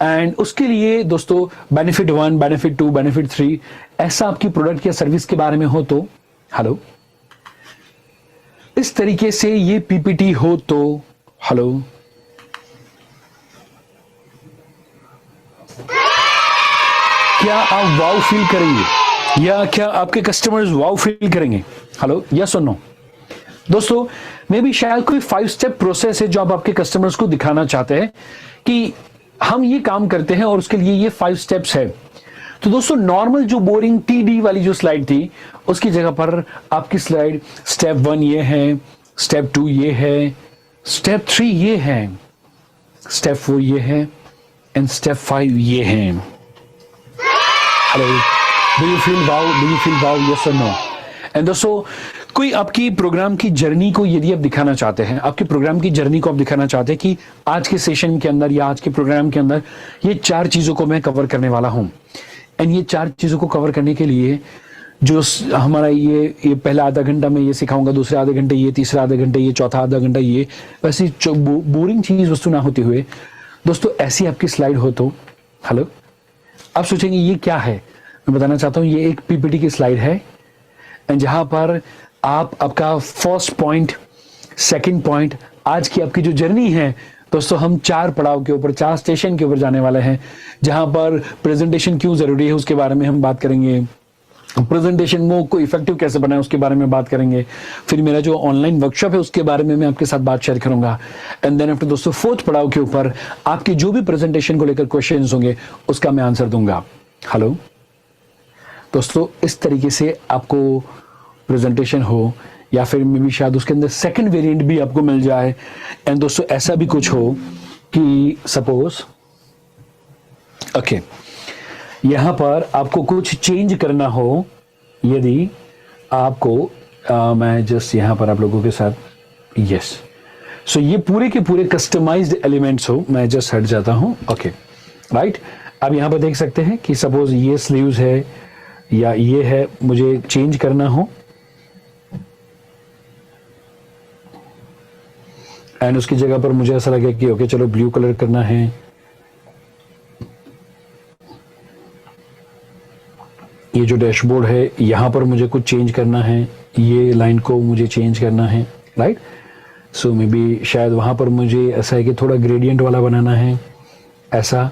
Speaker 1: एंड उसके लिए दोस्तों बेनिफिट 1, बेनिफिट 2, बेनिफिट 3 ऐसा आपकी प्रोडक्ट या सर्विस के बारे में हो तो, हेलो, इस तरीके से ये पीपीटी हो तो, हेलो, क्या आप वाव फील करेंगे या क्या आपके कस्टमर्स वाव फील करेंगे? हेलो, यस और नो? दोस्तों, मे बी शायद कोई 5 स्टेप प्रोसेस है जो आप आपके कस्टमर्स को दिखाना चाहते हैं कि हम ये काम करते हैं और उसके लिए ये 5 स्टेप्स है। तो दोस्तों, नॉर्मल जो बोरिंग टीडी वाली जो स्लाइड थी, उसकी जगह पर आपकी स्लाइड स्टेप 1 ये है, स्टेप 2 ये है, स्टेप 3 ये है, स्टेप 4 ये है एंड स्टेप 5 ये है। Hello, do you feel wow? Do you feel wow? Yes और नो? एंड दोस्तों, कोई आपकी प्रोग्राम की जर्नी को यदि आप दिखाना चाहते हैं, आपके प्रोग्राम की जर्नी को आप दिखाना चाहते हैं कि आज के सेशन के अंदर या आज के प्रोग्राम के अंदर ये 4 चीजों को मैं कवर करने वाला हूं, एंड ये 4 चीजों को कवर करने के लिए जो हमारा ये पहला आधा घंटा मैं ये सिखाऊंगा, दूसरे आधे घंटे ये, तीसरा आधे घंटे ये, चौथा आधा घंटा ये, वैसी बोरिंग चीज वस्तु ना होते हुए दोस्तों ऐसी आपकी स्लाइड हो तो, हेलो, आप सोचेंगे ये क्या है? मैं बताना चाहता हूं ये एक पीपीटी की स्लाइड है एंड जहां पर आप आपका फर्स्ट पॉइंट, सेकंड पॉइंट, आज की आपकी जो जर्नी है दोस्तों, हम 4 पड़ाव के ऊपर, 4 स्टेशन के ऊपर जाने वाले हैं, जहां पर प्रेजेंटेशन क्यों जरूरी है उसके बारे में हम बात करेंगे, प्रेजेंटेशन को इफेक्टिव कैसे बनाए उसके बारे में बात करेंगे, फिर मेरा जो ऑनलाइन वर्कशॉप है उसके बारे में मैं आपके साथ बात शेयर करूंगा, एंड देन आफ्टर दोस्तों 4th पड़ाव के ऊपर आपके जो भी प्रेजेंटेशन को लेकर क्वेश्चंस होंगे उसका मैं आंसर दूंगा। हेलो दोस्तों, इस तरीके से आपको प्रेजेंटेशन हो या फिर मे भी शायद उसके अंदर सेकंड वेरिएंट भी आपको मिल जाए, एंड दोस्तों ऐसा भी कुछ हो कि सपोज ओके यहां पर आपको कुछ चेंज करना हो, यदि आपको मैं जस्ट यहां पर आप लोगों के साथ यस, सो ये पूरे के पूरे कस्टमाइज्ड एलिमेंट्स हो, मैं जस्ट हट जाता हूं, ओके राइट। अब यहां पर देख सकते हैं कि सपोज ये स्लीव्स है या ये है, मुझे चेंज करना हो एंड उसकी जगह पर मुझे ऐसा लगे कि ओके चलो ब्लू कलर करना है, ये जो डैशबोर्ड है यहां पर मुझे कुछ चेंज करना है, ये लाइन को मुझे चेंज करना है, राइट। सो मे बी शायद वहां पर मुझे ऐसा है कि थोड़ा ग्रेडियंट वाला बनाना है ऐसा,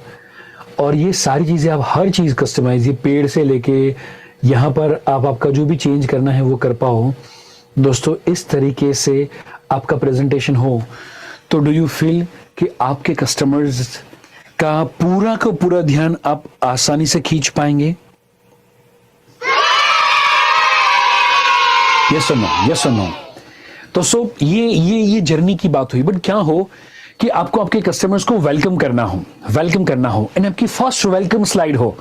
Speaker 1: और ये सारी चीजें आप हर चीज कस्टमाइज, ये पेड़ से लेके यहां पर आप आपका जो भी चेंज करना है वो कर पाओ दोस्तों। इस तरीके से आपका प्रेजेंटेशन हो तो डू यू फील कि आपके कस्टमर्स का पूरा ध्यान आप आसानी से खींच पाएंगे? यस और नो? यस और नो? तो सो ये जर्नी की बात हुई, बट क्या हो कि आपको आपके कस्टमर्स को वेलकम करना हो एंड आपकी फर्स्ट वेलकम स्लाइड हो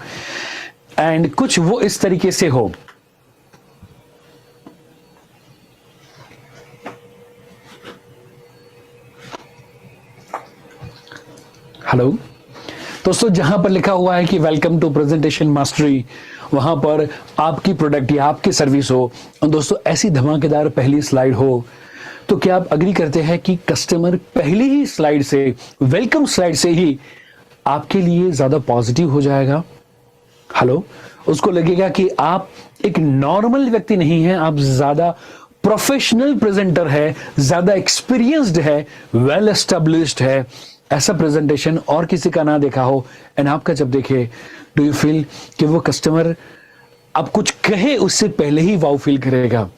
Speaker 1: एंड कुछ वो इस तरीके से हो। हेलो दोस्तों, जहां पर लिखा हुआ है कि वेलकम टू प्रेजेंटेशन मास्टरी, वहां पर आपकी प्रोडक्ट या आपकी सर्विस हो और दोस्तों ऐसी धमाकेदार पहली स्लाइड हो, तो क्या आप अग्री करते हैं कि कस्टमर पहली ही स्लाइड से, वेलकम स्लाइड से ही आपके लिए ज्यादा पॉजिटिव हो जाएगा। हेलो, उसको लगेगा कि आप एक नॉर्मल व्यक्ति नहीं है, आप ज्यादा प्रोफेशनल प्रेजेंटर है, ज्यादा एक्सपीरियंस्ड है, वेल एस्टेब्लिश्ड है। ऐसा प्रेजेंटेशन और किसी का ना देखा हो एंड आपका जब देखे, डू यू फील कि वो कस्टमर अब कुछ कहे उससे पहले ही वाव फील करेगा?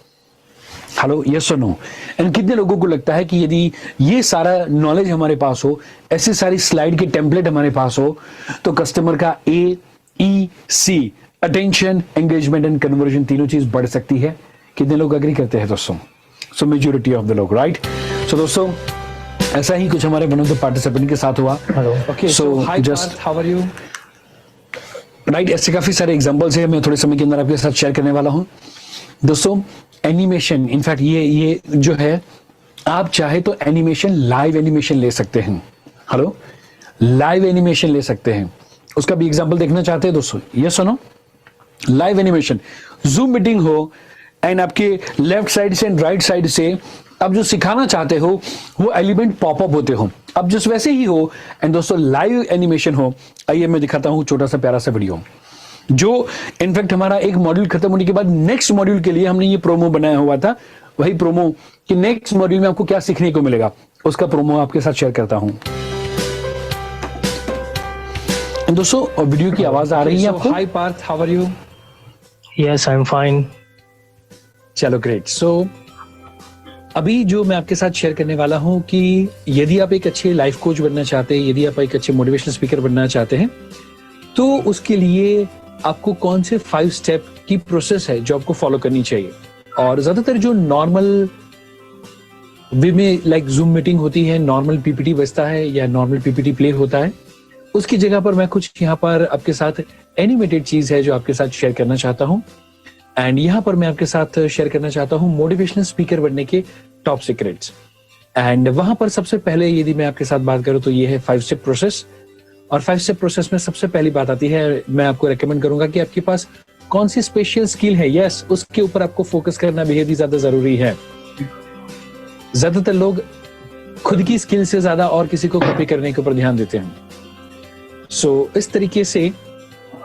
Speaker 1: हेलो, यस और नो? एंड कितने लोगों को लगता है कि यदि ये सारा नॉलेज हमारे पास हो, ऐसी सारी स्लाइड के टेम्पलेट हमारे पास हो, तो कस्टमर का AEC, attention, engagement and conversion, तीनों चीज बढ़ सकती है? कितने लोग एग्री करते हैं दोस्तों? सो मेजॉरिटी ऑफ द लोग, राइट? सो दोस्तों, ऐसा ही कुछ हमारे वन ऑफ द पार्टिसिपेंट के साथ हुआ।
Speaker 2: Okay,
Speaker 1: so just how are you, right? ऐसे काफी सारे एग्जांपल्स हैं, मैं थोड़े समय के अंदर आपके साथ शेयर करने वाला हूं। दोस्तों, एनिमेशन, इनफैक्ट ये जो है, आप चाहे तो एनिमेशन, लाइव एनिमेशन ले सकते हैं। हेलो, लाइव एनिमेशन ले सकते हैं। उसका भी एग्जांपल देखना चाहते हैं दोस्तों? यस सुनो, लाइव एनिमेशन, जूम मीटिंग हो एंड आपके लेफ्ट साइड से एंड राइट साइड से आप जो सिखाना चाहते हो वो एलिमेंट पॉपअप होते हो, अब जिस वैसे ही हो एंड दोस्तों लाइव एनिमेशन हो। आइए मैं दिखाता हूं छोटा सा प्यारा सा वीडियो, जो इनफैक्ट हमारा एक मॉड्यूल खत्म होने के बाद नेक्स्ट मॉड्यूल के लिए हमने ये प्रोमो बनाया हुआ था। वही प्रोमो कि नेक्स्ट मॉड्यूल में आपको क्या सीखने को मिलेगा, उसका प्रोमो आपके साथ शेयर करता हूं। दोस्तों, और वीडियो की आवाज आ रही है आपको?
Speaker 2: Hi Parth, how are you?
Speaker 3: Yes, I am fine.
Speaker 1: चलो ग्रेट। सो अभी जो मैं आपके साथ शेयर करने वाला हूं कि यदि आप एक अच्छे लाइफ कोच बनना चाहते हैं, यदि आप एक अच्छे मोटिवेशनल स्पीकर बनना चाहते हैं, तो उसके लिए आपको कौन से 5 स्टेप की प्रोसेस है जो आपको फॉलो करनी चाहिए। और ज्यादातर जो नॉर्मल वे में लाइक जूम मीटिंग होती है, नॉर्मल पीपीटी बजता है या नॉर्मल पीपीटी प्ले होता है, उसकी जगह पर मैं कुछ यहाँ पर आपके साथ एनिमेटेड चीज है जो आपके साथ शेयर करना चाहता हूँ। एंड यहाँ पर मैं आपके साथ शेयर करना चाहता हूँ मोटिवेशनल स्पीकर बनने के टॉप सीक्रेट्स। एंड वहां पर सबसे पहले यदि मैं आपके साथ बात करूं तो ये है 5 स्टेप प्रोसेस। और 5 स्टेप प्रोसेस में सबसे पहली बात आती है, मैं आपको रेकमेंड करूंगा कि आपके पास कौन सी स्पेशल स्किल है, यस उसके ऊपर आपको फोकस करना बेहद ही ज्यादा जरूरी है। ज्यादातर लोग खुद की स्किल से ज्यादा और किसी को कॉपी करने के ऊपर ध्यान देते हैं। सो इस तरीके से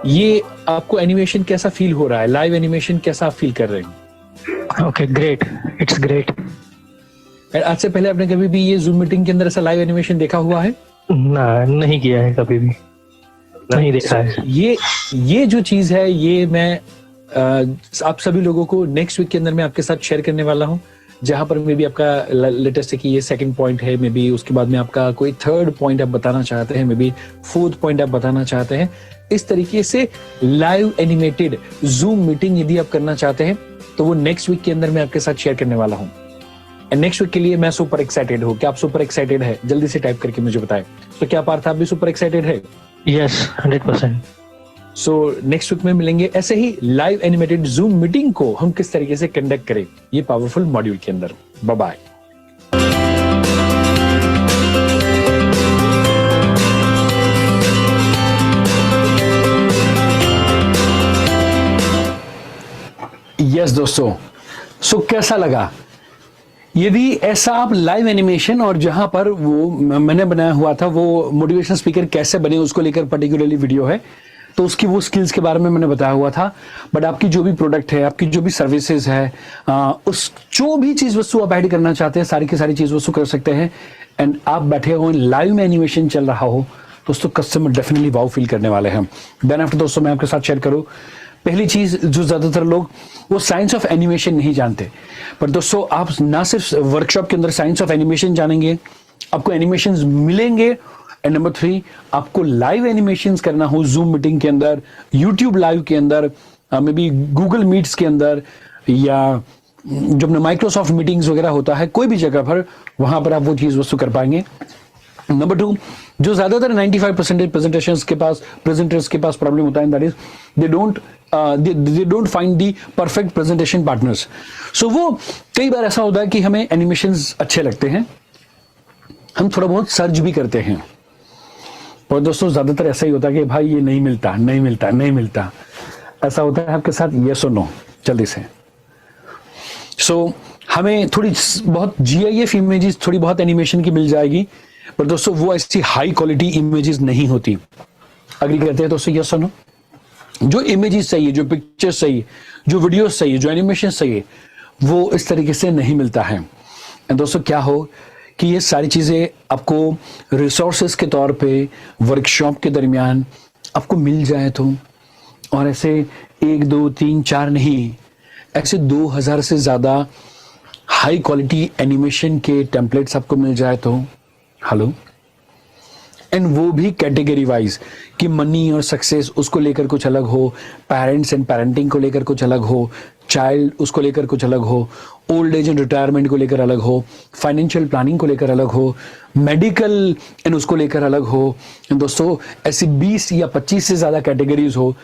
Speaker 1: ये आपको एनिमेशन कैसा फील हो रहा है, लाइव एनिमेशन कैसा आप फील कर रहे हैं?
Speaker 3: Okay, great, it's great.
Speaker 1: आज से पहले आपने कभी भी ये जूम मीटिंग के अंदर ऐसा लाइव एनिमेशन देखा हुआ है?
Speaker 3: ना, नहीं किया है कभी भी, नहीं देखा है।
Speaker 1: ये जो चीज है, ये मैं आप सभी लोगों को नेक्स्ट वीक के अंदर मैं आपके साथ शेयर करने वाला हूं, जहां पर मे बी आपका लेटेस्ट है कि ये 2nd पॉइंट है, मे बी उसके बाद में आपका कोई 3rd पॉइंट आप बताना चाहते हैं, मे बी 4th पॉइंट आप बताना चाहते हैं। इस तरीके से लाइव एनिमेटेड जूम मीटिंग यदि आप करना चाहते हैं तो वो नेक्स्ट वीक के अंदर मैं आपके साथ शेयर करने वाला हूं। एंड नेक्स्ट वीक के लिए मैं सुपर एक्साइटेड हूं। क्या आप सुपर एक्साइटेड है? जल्दी से टाइप करके मुझे बताएं। तो क्या पार्थ आप भी सुपर एक्साइटेड है?
Speaker 3: यस, 100%।
Speaker 1: सो नेक्स्ट वीक में मिलेंगे ऐसे ही लाइव एनिमेटेड जूम मीटिंग को हम किस तरीके से कंडक्ट करें ये पावरफुल मॉड्यूल के अंदर। Bye bye. यस दोस्तों, सो कैसा लगा? यदि ऐसा आप लाइव एनिमेशन और जहां पर वो मैंने बनाया हुआ था वो मोटिवेशनल स्पीकर कैसे बने उसको लेकर पर्टिकुलरली वीडियो है, तो उसकी वो स्किल्स के बारे में मैंने बताया हुआ था। बट आपकी जो भी प्रोडक्ट है, आपकी जो भी सर्विसेज है, उस जो भी चीज वस्तु आप ऐड करना चाहते हैं, सारी की सारी चीज वस्तु कर सकते हैं। एंड आप बैठे हो, लाइव में एनिमेशन चल रहा हो, दोस्तों कस्टमर डेफिनेटली वाव फील करने वाले हैं। देन आफ्टर दोस्तों मैं आपके साथ शेयर करूं, पहली चीज जो ज्यादातर लोग वो साइंस ऑफ एनिमेशन नहीं जानते, पर दोस्तों आप ना सिर्फ वर्कशॉप के अंदर साइंस ऑफ एनिमेशन जानेंगे, आपको एनिमेशंस मिलेंगे। एंड नंबर 3, आपको लाइव एनिमेशंस करना हो जूम मीटिंग के अंदर, यूट्यूब लाइव के अंदर, मे बी गूगल मीट्स के अंदर, या जब माइक्रोसॉफ्ट मीटिंग्स वगैरह होता है कोई भी जगह पर, वहां पर आप वो चीज वस्तु कर पाएंगे। नंबर 2, जो ज्यादातर 95% प्रेजेंटर्स के पास प्रॉब्लम होता है, that is they don't find the perfect presentation partners. So वो कई बार ऐसा होता है कि हमें एनिमेशंस अच्छे लगते हैं, हम थोड़ा बहुत सर्च भी करते हैं, और दोस्तों ज्यादातर ऐसा ही होता है कि भाई ये नहीं मिलता। ऐसा होता है आपके साथ? यस और नो? जल्दी से। सो हमें थोड़ी बहुत GIF इमेजेस, थोड़ी बहुत एनिमेशन की मिल जाएगी, पर दोस्तों वो ऐसी हाई क्वालिटी इमेजेस नहीं होती। अग्री करते हैं दोस्तों, यस और नो? जो इमेजेस चाहिए, जो पिक्चर्स चाहिए, जो वीडियोस चाहिए, जो एनिमेशन चाहिए, वो इस तरीके से नहीं मिलता है। एंड दोस्तों क्या हो कि ये सारी चीजें आपको रिसोर्सेस के तौर पे वर्कशॉप के दरमियान आपको मिल जाए तो, और ऐसे 1 2 3 4 नहीं, ऐसे 2000 से ज्यादा हाई क्वालिटी एनिमेशन के टेम्पलेट्स आपको मिल जाए तो, हेलो, एंड वो भी कैटेगरी वाइज कि मनी और सक्सेस उसको लेकर कुछ अलग हो, पेरेंट्स एंड पेरेंटिंग को लेकर कुछ अलग हो, चाइल्ड उसको लेकर कुछ अलग हो, ओल्ड एज एंड रिटायरमेंट को लेकर अलग हो, फाइनेंशियल प्लानिंग को लेकर अलग हो, मेडिकल एंड उसको लेकर अलग हो। दोस्तों ऐसी 20 या 25 से ज्यादा कैटेगरीज हो,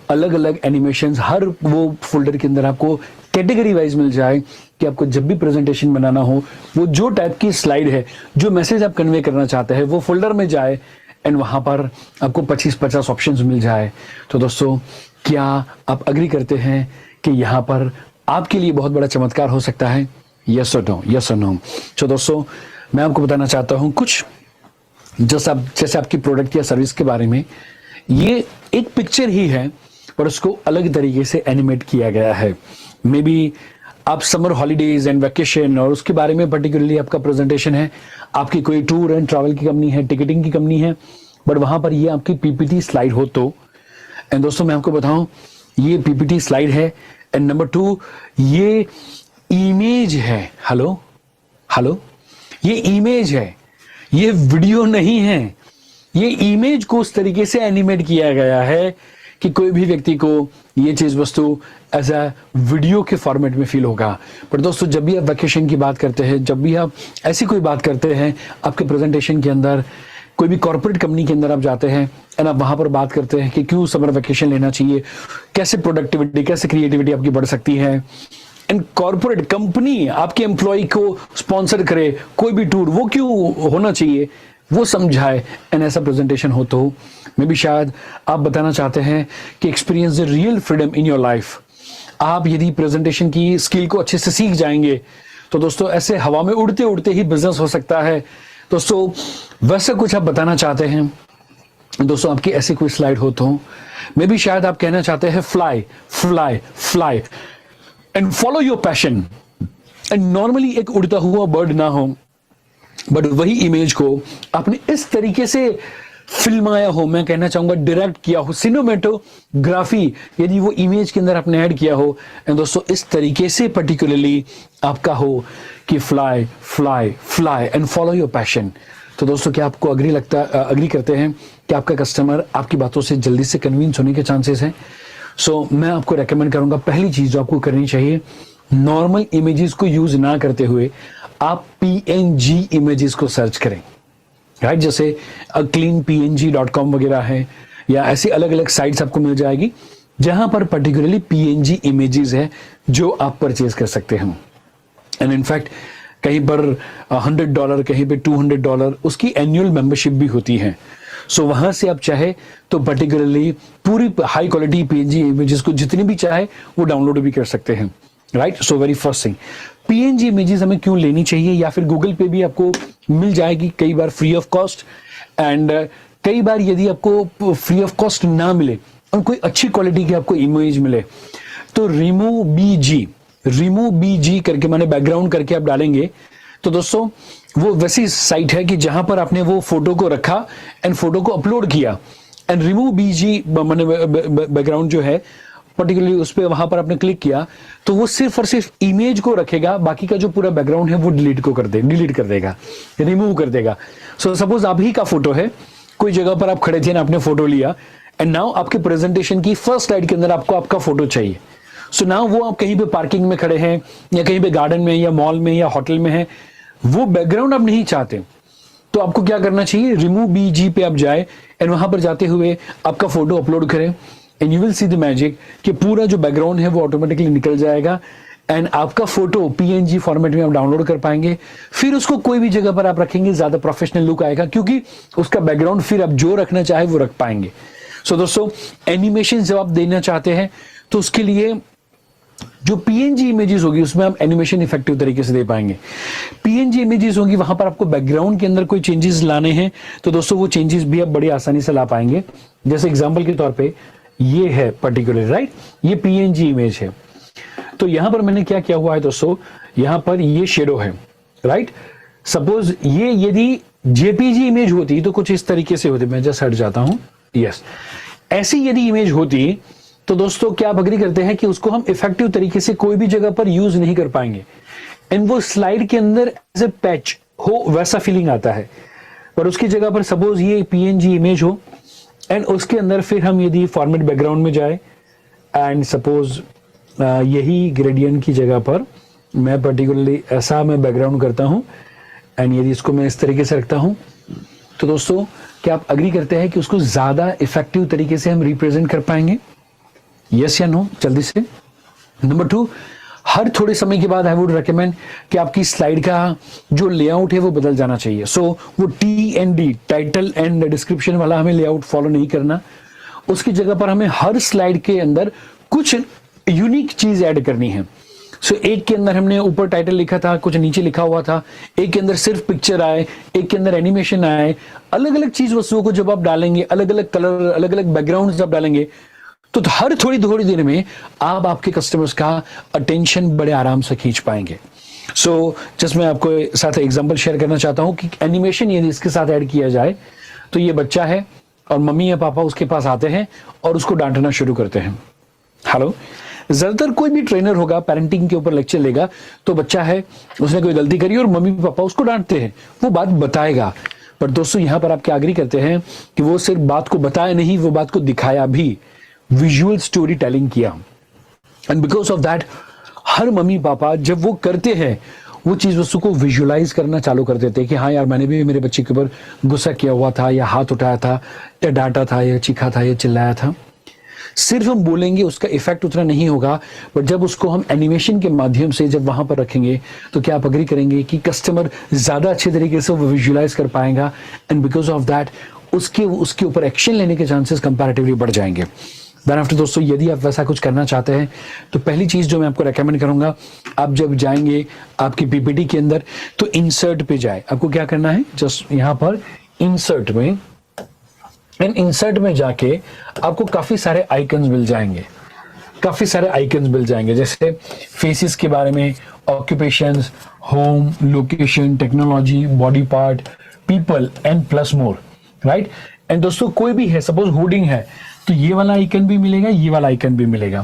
Speaker 1: अलग अलग एनिमेशंस हर वो फोल्डर के अंदर आपको कैटेगरी वाइज मिल जाए कि आपको जब भी प्रेजेंटेशन बनाना हो, वो जो टाइप की स्लाइड है, जो मैसेज आप कन्वे करना चाहते हैं, वो फोल्डर में जाए एंड वहां पर आपको 25-50 ऑप्शंस मिल जाए। तो दोस्तों क्या आप अग्री करते हैं कि यहां पर आपके लिए बहुत बड़ा चमत्कार हो सकता है? यस और नो, यस और नो? तो दोस्तों मैं आपको बताना चाहता हूं कुछ, जैसे आपकी प्रोडक्ट या सर्विस के बारे में। ये एक पिक्चर ही है पर उसको अलग तरीके से एनिमेट किया गया है। मे बी आप समर हॉलीडेज एंड वैकेशन और उसके बारे में पर्टिकुलरली आपका प्रेजेंटेशन है, आपकी कोई टूर एंड ट्रैवल की कंपनी है, टिकटिंग की कंपनी है, बट वहां पर ये आपकी पीपीटी स्लाइड हो तो, एंड दोस्तों मैं आपको बताऊं ये पीपीटी स्लाइड है, एंड नंबर 2 ये इमेज है। हेलो हेलो, ये इमेज है, ये वीडियो नहीं है। ये इमेज को उस तरीके से एनिमेट किया गया है कि कोई भी व्यक्ति को ये चीज वस्तु एज अ वीडियो के फॉर्मेट में फील होगा। पर दोस्तों जब भी आप वैकेशन की बात करते हैं, जब भी आप ऐसी कोई बात करते हैं आपके प्रेजेंटेशन के अंदर, कोई भी कॉर्पोरेट कंपनी के अंदर आप जाते हैं एंड आप वहां पर बात करते हैं कि क्यों समर वैकेशन लेना चाहिए, कैसे प्रोडक्टिविटी, कैसे क्रिएटिविटी आपकी बढ़ सकती है, एंड कॉर्पोरेट कंपनी आपके एम्प्लॉय को स्पॉन्सर करे कोई भी टूर, वो क्यों होना चाहिए, वो समझाए, एंड ऐसा प्रेजेंटेशन हो तो मे भी शायद आप बताना चाहते हैं कि experience the real freedom in your life. आप यदि प्रेजेंटेशन की स्किल को अच्छे से सीख जाएंगे तो दोस्तों ऐसे हवा में उड़ते उड़ते ही बिजनेस हो सकता है। दोस्तों वैसा कुछ आप बताना चाहते हैं, दोस्तों आपकी ऐसी कोई स्लाइड हो तो मे भी शायद आप कहना चाहते हैं fly fly fly and follow your passion, and normally एक उड़ता हुआ बर्ड ना हो, बट वही इमेज को आपने इस तरीके से फिल्माया हो, मैं कहना चाहूंगा डायरेक्ट किया हो, सिनेमेटोग्राफी यदि वो इमेज के अंदर आपने ऐड किया हो, एंड दोस्तों इस तरीके से पर्टिकुलरली आपका हो कि fly fly fly and follow your passion. तो दोस्तों क्या आपको अग्री करते हैं कि आपका कस्टमर आपकी बातों से जल्दी से कन्विंस होने के चांसेस हैं? सो मैं आपको रेकमेंड करूंगा, पहली चीज जो आपको करनी चाहिए, नॉर्मल इमेजेस को यूज ना करते हुए आप PNG इमेजेस को सर्च करें, राइट? जैसे cleanpng.com वगैरह है, या ऐसी अलग अलग साइट्स आपको मिल जाएगी जहां पर पर्टिकुलरली PNG इमेजेस है जो आप परचेज कर सकते हैं। एंड इनफैक्ट कहीं पर $100, कहीं पे $200 उसकी एनुअल मेंबरशिप भी होती है। सो वहां से आप चाहे तो पर्टिकुलरली पूरी हाई क्वालिटी PNG इमेजेस को जितनी भी चाहे वो डाउनलोड भी कर सकते हैं, right? So very first thing, PNG images हमें क्यों लेनी चाहिए, या फिर गूगल पे भी आपको मिल जाएगी कई बार फ्री ऑफ कॉस्ट, एंड कई बार यदि आपको फ्री ऑफ कॉस्ट ना मिले और कोई अच्छी क्वालिटी की आपको इमेज मिले तो रिमूव BG करके, माने बैकग्राउंड करके आप डालेंगे तो दोस्तों वो वैसी साइट है कि जहां पर आपने वो फोटो को रखा एंड फोटो को अपलोड किया, एंड रिमूव BG माने बैकग्राउंड जो है पर्टिकुलरली उस पर वहां पर आपने क्लिक किया तो वो सिर्फ और सिर्फ इमेज को रखेगा, बाकी का जो पूरा बैकग्राउंड है वो डिलीट कर देगा, रिमूव कर देगा। सो सपोज आप ही का फोटो है, कोई जगह पर आप खड़े थे ना, आपने फोटो लिया, एंड नाउ आपके प्रेजेंटेशन की फर्स्ट स्लाइड के अंदर आपको आपका फोटो चाहिए। सो नाउ वो आप कहीं पे पार्किंग में खड़े हैं, या कहीं पे गार्डन में, या मॉल में, या होटल में हैं, वो बैकग्राउंड आप नहीं चाहते, तो आपको क्या करना चाहिए, रिमूव BG पे आप जाए एंड वहां पर जाते हुए आपका फोटो अपलोड करें, and you will see the magic कि पूरा जो बैकग्राउंड है वो ऑटोमेटिकली निकल जाएगा, एंड आपका फोटो PNG फॉर्मेट में आप डाउनलोड कर पाएंगे। फिर उसको कोई भी जगह पर आप रखेंगे, ज्यादा प्रोफेशनल लुक आएगा, क्योंकि उसका बैकग्राउंड फिर आप जो रखना चाहे वो रख पाएंगे। सो दोस्तों एनिमेशन जब आप देना चाहते हैं तो उसके लिए जो पीएनजी इमेजेस होगी उसमें हम एनिमेशन इफेक्टिव तरीके से दे पाएंगे। पीएनजी इमेजेस होगी वहां पर आपको बैकग्राउंड के अंदर कोई चेंजेस लाने हैं तो दोस्तों वो चेंजेस भी आप बड़ी आसानी से ला पाएंगे। जैसे एग्जांपल के तौर पे ये है पर्टिकुलर, राइट, ये पीएनजी इमेज है। तो यहां पर मैंने क्या किया हुआ है दोस्तों, यहां पर ये शेडो है, राइट। सपोज ये यदि जेपीजी इमेज होती तो कुछ इस तरीके से होती, मैं जस्ट हट जाता हूं, यस, ऐसी यदि इमेज होती तो दोस्तों क्या आप अग्री करते हैं कि उसको हम इफेक्टिव तरीके से कोई भी जगह पर यूज नहीं कर पाएंगे एंड वो स्लाइड के अंदर एज ए पैच हो वैसा फीलिंग आता है। पर उसकी जगह पर सपोज ये पीएनजी इमेज हो एंड उसके अंदर फिर हम यदि फॉर्मेट बैकग्राउंड में जाए एंड सपोज यही ग्रेडियंट की जगह पर मैं पर्टिकुलरली ऐसा मैं बैकग्राउंड करता हूं एंड यदि इसको मैं इस तरीके से रखता हूं तो दोस्तों क्या आप अग्री करते हैं कि उसको ज्यादा इफेक्टिव तरीके से हम रिप्रेजेंट कर पाएंगे? यस या नो, जल्दी से। नंबर 2, हर थोड़े समय के बाद आई वुड रेकमेंड कि आपकी स्लाइड का जो लेआउट है वो बदल जाना चाहिए। सो वो TND, टाइटल एंड डिस्क्रिप्शन वाला हमें लेआउट फॉलो नहीं करना, उसकी जगह पर हमें हर स्लाइड के अंदर कुछ यूनिक चीज ऐड करनी है। सो एक के अंदर हमने ऊपर टाइटल लिखा था, कुछ नीचे लिखा हुआ था, एक के अंदर सिर्फ पिक्चर आए, एक के अंदर एनिमेशन आए, अलग अलग चीज वस्तुओं को जब आप डालेंगे, अलग अलग कलर, अलग अलग बैकग्राउंड जब डालेंगे तो हर थोड़ी थोड़ी देर में आप आपके कस्टमर्स का अटेंशन बड़े आराम से खींच पाएंगे। सो जस्ट मैं आपको साथ एग्जांपल शेयर करना चाहता हूं कि एनिमेशन यदि इसके साथ ऐड किया जाए तो ये बच्चा है और मम्मी या पापा उसके पास आते हैं और उसको डांटना शुरू करते हैं। हेलो, ज्यादातर कोई भी ट्रेनर होगा पेरेंटिंग के ऊपर लेक्चर लेगा तो बच्चा है, उसने कोई गलती करी और मम्मी पापा उसको डांटते हैं, वो बात बताएगा। पर दोस्तों यहां पर आप क्या एग्री करते हैं कि वो सिर्फ बात को बताया नहीं, वो बात को दिखाया भी, विजुअल स्टोरी टेलिंग किया। And because of that her mummy papa जब वो करते हैं वो चीज वस्तु को विजुअलाइज करना चालू कर देते हैं कि हाँ यार मैंने भी मेरे बच्चे के ऊपर गुस्सा किया हुआ था या हाथ उठाया था या डांटा था या चीखा था या चिल्लाया था। सिर्फ हम बोलेंगे उसका इफेक्ट उतना नहीं होगा, बट जब उसको हम एनिमेशन के माध्यम से जब वहां पर रखेंगे तो क्या आप अग्री करेंगे कि कस्टमर ज्यादा अच्छे तरीके से वो विजुअलाइज कर पाएगा एंड बिकॉज ऑफ दैट उसके ऊपर एक्शन लेने के चांसेस कंपैरेटिवली बढ़ जाएंगे। देन आफ्टर दोस्तों यदि आप वैसा कुछ करना चाहते हैं तो पहली चीज जो मैं आपको रेकमेंड करूंगा, आप जब जाएंगे आपकी पीपीटी के अंदर तो इंसर्ट पे जाए। आपको क्या करना है, जस्ट यहां पर इंसर्ट में, एंड इंसर्ट में जाके आपको काफी सारे आइकन्स मिल जाएंगे, काफी सारे आइकन्स मिल जाएंगे जैसे फेसेस के बारे में, occupations, home, location, technology, body part, people and plus more, right. And दोस्तों कोई भी है, सपोज होर्डिंग है तो ये वाला आइकन भी मिलेगा, ये वाला आइकन भी मिलेगा।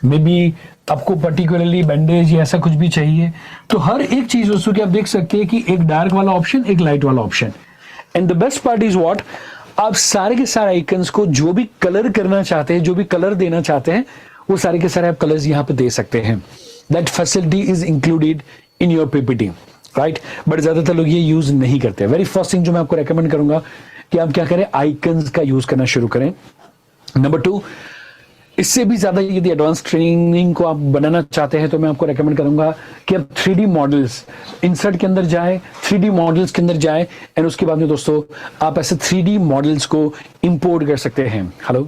Speaker 1: मे बी आपको पर्टिकुलरली बैंडेज या ऐसा कुछ भी चाहिए तो हर एक चीज वस्तु की आप देख सकते हैं कि एक डार्क वाला ऑप्शन, एक लाइट वाला option. And the best part is what, आप सारे के सारे आइकन्स को जो भी कलर करना चाहते हैं, जो भी कलर देना चाहते हैं, वो सारे के सारे आप कलर्स यहाँ पे दे सकते हैं। That facility is included in your PPT, right. But ज्यादातर लोग ये यूज नहीं करते। वेरी फर्स्ट थिंग जो मैं आपको रेकमेंड करूंगा कि आप क्या करें, आइकन्स का यूज करना शुरू करें। नंबर 2, इससे भी ज्यादा यदि एडवांस ट्रेनिंग को आप बनाना चाहते हैं तो मैं आपको रेकमेंड करूंगा कि आप 3D मॉडल्स इंसर्ट के अंदर जाए, 3D मॉडल्स के अंदर जाए एंड उसके बाद में दोस्तों आप ऐसे 3D मॉडल्स को इंपोर्ट कर सकते हैं। हेलो,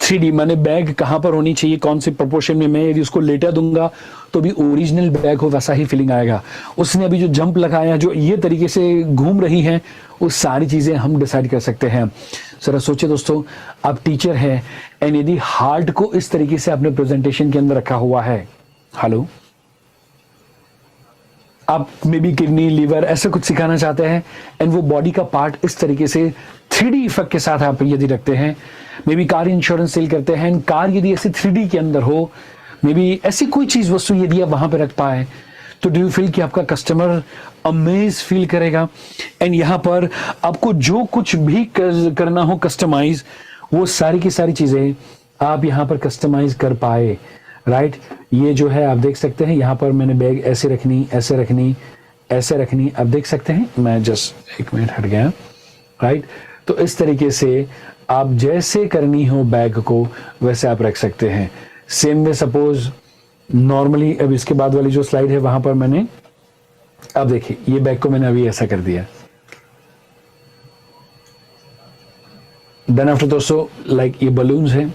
Speaker 1: 3D माने बैग कहां पर होनी चाहिए, कौन सी प्रोपोर्शन में, मैं यदि उसको लेटा दूंगा तो भी ओरिजिनल बैग हो वैसा ही फीलिंग आएगा। उसने अभी जो जंप लगाया, जो ये तरीके से घूम रही है, वो सारी चीजें हम डिसाइड कर सकते हैं। जरा सोचिए दोस्तों, आप टीचर हैं एंड यदि हार्ट को इस तरीके से आपने प्रेजेंटेशन के अंदर रखा हुआ है, हेलो, आप मे बी किडनी, लीवर ऐसा कुछ सिखाना चाहते हैं एंड वो बॉडी का पार्ट इस तरीके से 3D इफेक्ट के साथ आप यदि रखते हैं, maybe car insurance sale करते हैं, कार यदि ऐसे 3D के अंदर हो, मे बी ऐसी कोई चीज वस्तु यदि आप वहां पे रख पाए तो डू यू फील कि आपका कस्टमर अमेज फील करेगा। एंड यहां पर आपको जो कुछ भी करना हो कस्टमाइज, वो सारी की सारी चीजें आप यहां पर कस्टमाइज कर पाए, राइट। ये जो है आप देख सकते हैं, यहां पर मैंने बैग ऐसे रखनी, ऐसे रखनी, ऐसे रखनी, आप देख सकते हैं। मैं जस्ट 1 मिनट हट गया, राइट। तो इस तरीके से आप जैसे करनी हो बैग को वैसे आप रख सकते हैं। सेम में सपोज नॉर्मली, अब इसके बाद वाली जो स्लाइड है वहां पर मैंने, अब देखिए ये बैग को मैंने अभी ऐसा कर दिया। देन आफ्टर दोस्तों लाइक ये बलून्स हैं।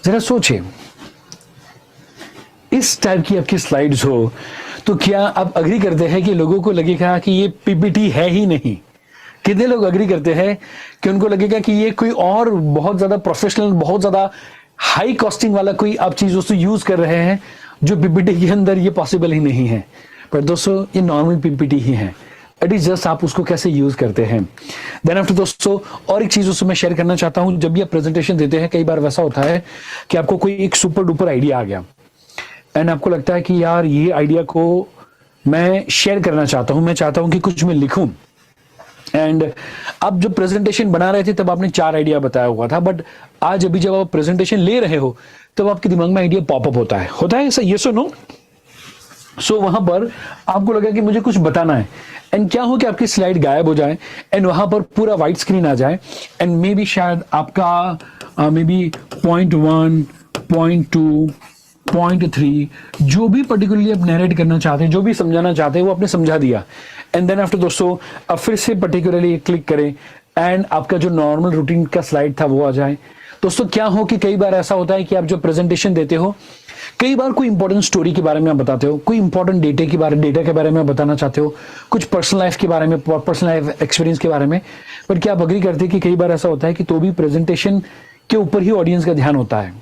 Speaker 1: जरा सोचिए इस टाइप की आपकी स्लाइड्स हो, तो क्या आप अग्री करते हैं कि लोगों को लगेगा कि ये पीपीटी है ही नहीं? कितने लोग अग्री करते हैं कि उनको लगेगा कि ये कोई और बहुत ज्यादा प्रोफेशनल, बहुत ज्यादा हाई कॉस्टिंग वाला कोई आप चीज दोस्तों यूज कर रहे हैं, जो पीपीटी के अंदर ये पॉसिबल ही नहीं है? पर दोस्तों ये नॉर्मल पीपीटी ही है, इट इज जस्ट आप उसको कैसे यूज करते हैं। देन आफ्टर दोस्तों और एक चीज उसमें मैं शेयर करना चाहता हूं, जब भी आप प्रेजेंटेशन देते हैं, कई बार वैसा होता है कि आपको कोई एक सुपर डुपर आइडिया आ गया एंड आपको लगता है कि यार ये आइडिया को मैं शेयर करना चाहता हूं, मैं चाहता हूं कि कुछ मैं लिखूं। एंड आप जब प्रेजेंटेशन बना रहे थे तब आपने 4 आइडिया बताया हुआ था, बट आज अभी जब आप प्रेजेंटेशन ले रहे हो तब आपके दिमाग में आइडिया पॉपअप होता है ऐसा, यस और नो? सो वहां पर आपको लगा कि मुझे कुछ बताना है एंड क्या हो कि आपकी स्लाइड गायब हो जाए एंड वहां पर पूरा व्हाइट स्क्रीन आ जाए एंड मे बी शायद आपका may be point 1, point 2, point 3 जो भी पर्टिकुलरली आप नरेट करना चाहते हैं, जो भी समझाना चाहते हैं, वो आपने समझा दिया। एंड देन आफ्टर दोस्तों अब फिर से पर्टिकुलरली क्लिक करें एंड आपका जो नॉर्मल रूटीन का स्लाइड था वो आ जाए। दोस्तों क्या हो कि कई बार ऐसा होता है कि आप जो प्रेजेंटेशन देते हो, कई बार कोई इंपॉर्टेंट स्टोरी के बारे में आप बताते हो, कोई इंपॉर्टेंट डेटा के बारे में आप बताना चाहते हो, कुछ पर्सनल लाइफ के बारे में, पर्सनल लाइफ एक्सपीरियंस के बारे में, पर क्या आप अग्री करते हैं कि कई बार ऐसा होता है कि तो भी प्रेजेंटेशन के ऊपर ही ऑडियंस का ध्यान होता है?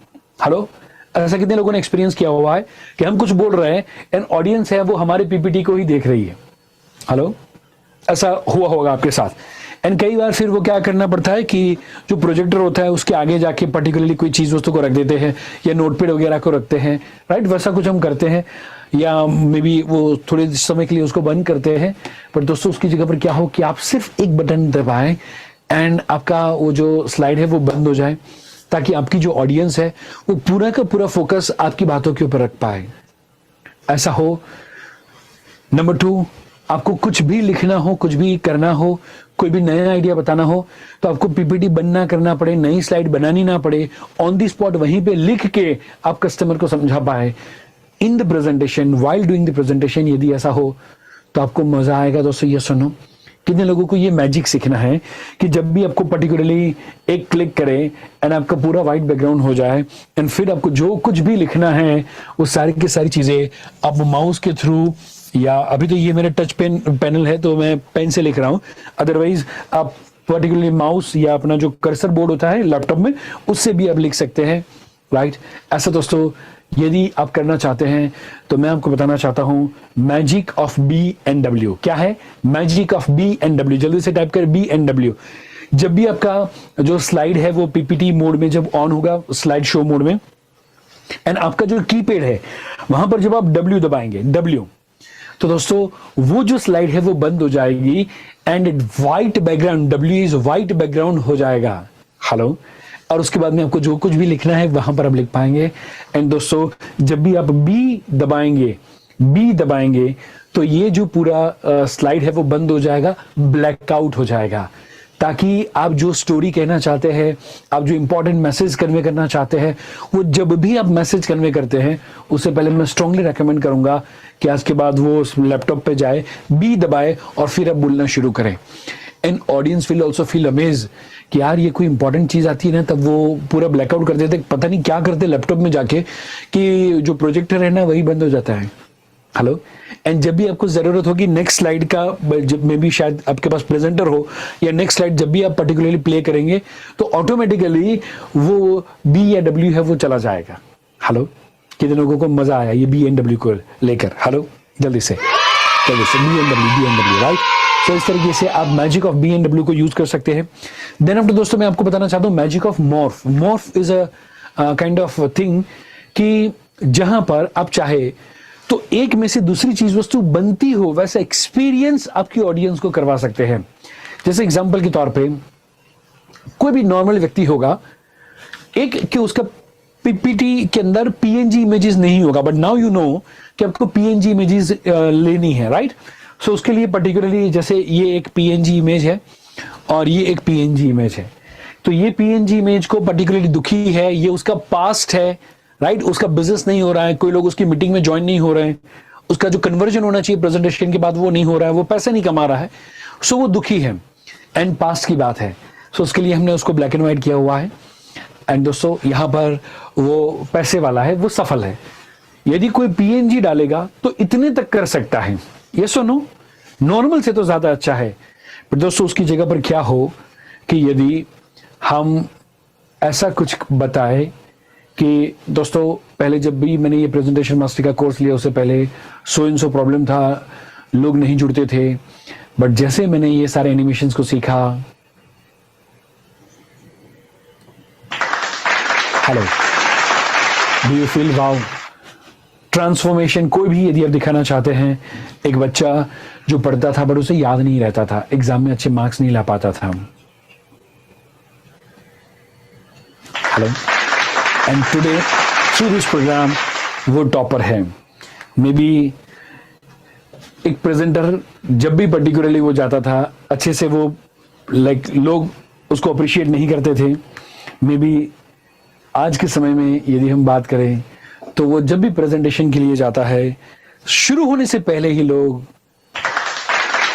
Speaker 1: हेलो, ऐसा कितने लोगों ने एक्सपीरियंस किया हुआ है कि हम कुछ बोल रहे हैं एंड ऑडियंस है वो हमारे पीपीटी को ही देख रही है? हेलो, ऐसा हुआ होगा आपके साथ। एंड कई बार फिर वो क्या करना पड़ता है कि जो प्रोजेक्टर होता है उसके आगे जाके पर्टिकुलरली कोई चीज वस्तु को रख देते हैं या नोटपैड वगैरह को रखते हैं, राइट? वैसा कुछ हम करते हैं या मे बी वो थोड़े समय के लिए उसको बंद करते हैं। पर दोस्तों उसकी जगह पर क्या हो कि आप सिर्फ एक बटन दबाएं एंड आपका वो जो स्लाइड है वो बंद हो जाए, ताकि आपकी जो ऑडियंस है वो पूरा का पूरा फोकस आपकी बातों के ऊपर रख पाए। ऐसा हो। नंबर 2, आपको कुछ भी लिखना हो, कुछ भी करना हो, कोई भी नया आइडिया बताना हो, तो आपको पीपीटी बनना करना पड़े, नई स्लाइड बनानी ना पड़े, ऑन दी स्पॉट वहीं पे लिख के आप कस्टमर को समझा पाए in the presentation, while doing the presentation. यदि ऐसा हो तो आपको मजा आएगा। दोस्तों ये सुनो, कितने लोगों को ये मैजिक सीखना है कि जब भी आपको पर्टिकुलरली एक क्लिक करें एंड आपका पूरा व्हाइट बैकग्राउंड हो जाए एंड फिर आपको जो कुछ भी लिखना है वो सारी की सारी चीजें आप माउस के थ्रू, या अभी तो ये मेरा टच पेन पैनल है तो मैं पेन से लिख रहा हूं, अदरवाइज आप पर्टिकुलरली माउस या अपना जो कर्सर बोर्ड होता है लैपटॉप में उससे भी आप लिख सकते हैं, राइट? ऐसा दोस्तों यदि आप करना चाहते हैं तो मैं आपको बताना चाहता हूं मैजिक ऑफ B&W। क्या है मैजिक ऑफ B&W? जल्दी से टाइप कर B&W। जब भी आपका जो स्लाइड है वो पीपीटी मोड में जब ऑन होगा, स्लाइड शो मोड में, एंड आपका जो कीपैड है वहां पर जब आप W दबाएंगे, W, तो दोस्तों वो जो स्लाइड है वो बंद हो जाएगी and white background, W is white background हो जाएगा। हेलो, और उसके बाद में आपको जो कुछ भी लिखना है वहां पर आप लिख पाएंगे। एंड दोस्तों जब भी आप बी दबाएंगे तो ये जो पूरा स्लाइड है वो बंद हो जाएगा, ब्लैकआउट हो जाएगा, ताकि आप जो स्टोरी कहना चाहते हैं, आप जो इंपॉर्टेंट मैसेज कन्वे करना चाहते हैं, वो जब भी आप मैसेज कन्वे करते हैं उससे पहले मैं स्ट्रांगली रेकमेंड करूंगा कि आज के बाद वो लैपटॉप पे जाए, बी दबाए और फिर आप बोलना शुरू करें। And audience will also feel amaze कि यार ये कोई इंपॉर्टेंट चीज आती है ना तब वो पूरा ब्लैकआउट कर देते, पता नहीं क्या करते लैपटॉप में जाके कि जो प्रोजेक्टर है ना वही बंद हो जाता है। हेलो, एंड जब भी आपको जरूरत होगी नेक्स्ट स्लाइड का, जब में भी शायद आपके पास प्रेजेंटर हो या नेक्स्ट स्लाइड जब भी आप पर्टिकुलरली प्ले करेंगे तो ऑटोमेटिकली वो बी या डब्ल्यू है वो चला जाएगा। हेलो, कितने लोगों को मजा आया ये B&W को लेकर? हेलो, जल्दी से B&W, राइट? तो इस तरीके से आप मैजिक ऑफ B&W को यूज कर सकते हैं। देन आफ्टर दोस्तों मैं आपको बताना चाहता हूं magic of morph. Morph is a kind of thing कि जहां पर आप चाहे तो एक में से दूसरी चीज वस्तु बनती हो वैसा एक्सपीरियंस आपकी ऑडियंस को करवा सकते हैं। जैसे एग्जांपल के तौर पे कोई भी नॉर्मल व्यक्ति होगा, एक कि उसका पीपीटी के अंदर पीएनजी इमेजेस नहीं होगा, बट नाउ यू नो कि आपको पीएनजी इमेजेस लेनी है, राइट? सो उसके लिए पर्टिकुलरली जैसे ये एक पीएनजी इमेज है और ये एक पीएनजी इमेज है, तो ये पीएनजी इमेज को पर्टिकुलरली दुखी है, ये उसका पास्ट है, राइट? उसका बिजनेस नहीं हो रहा है, कोई लोग उसकी मीटिंग में ज्वाइन नहीं हो रहे हैं, उसका जो कन्वर्जन होना चाहिए प्रेजेंटेशन के बाद वो नहीं हो रहा है, वो पैसे नहीं कमा रहा है, सो वो दुखी है एंड पास्ट की बात है। सो उसके लिए हमने उसको ब्लैक एंड व्हाइट किया हुआ है। एंड दोस्तों यहाँ पर वो पैसे वाला है, वो सफल है। यदि कोई पीएनजी डालेगा तो इतने तक कर सकता है, ये सुनो, नॉर्मल से तो ज्यादा अच्छा है। पर दोस्तों उसकी जगह पर क्या हो कि यदि हम ऐसा कुछ बताए कि दोस्तों पहले जब भी मैंने ये प्रेजेंटेशन मास्टर का कोर्स लिया उससे पहले सो प्रॉब्लम था, लोग नहीं जुड़ते थे, बट जैसे मैंने ये सारे एनिमेशंस को सीखा, hello, do you feel wow, transformation कोई भी यदि आप दिखाना चाहते हैं, एक बच्चा जो पढ़ता था बट उसे याद नहीं रहता था, एग्जाम में अच्छे मार्क्स नहीं ला पाता था, hello, and today through this programme वो टॉपर है। मे बी एक प्रेजेंटर जब भी पर्टिकुलरली वो जाता था अच्छे से, वो लोग उसको अप्रिशिएट नहीं करते थे। मे बी आज के समय में यदि हम बात करें तो वो जब भी प्रेजेंटेशन के लिए जाता है, शुरू होने से पहले ही लोग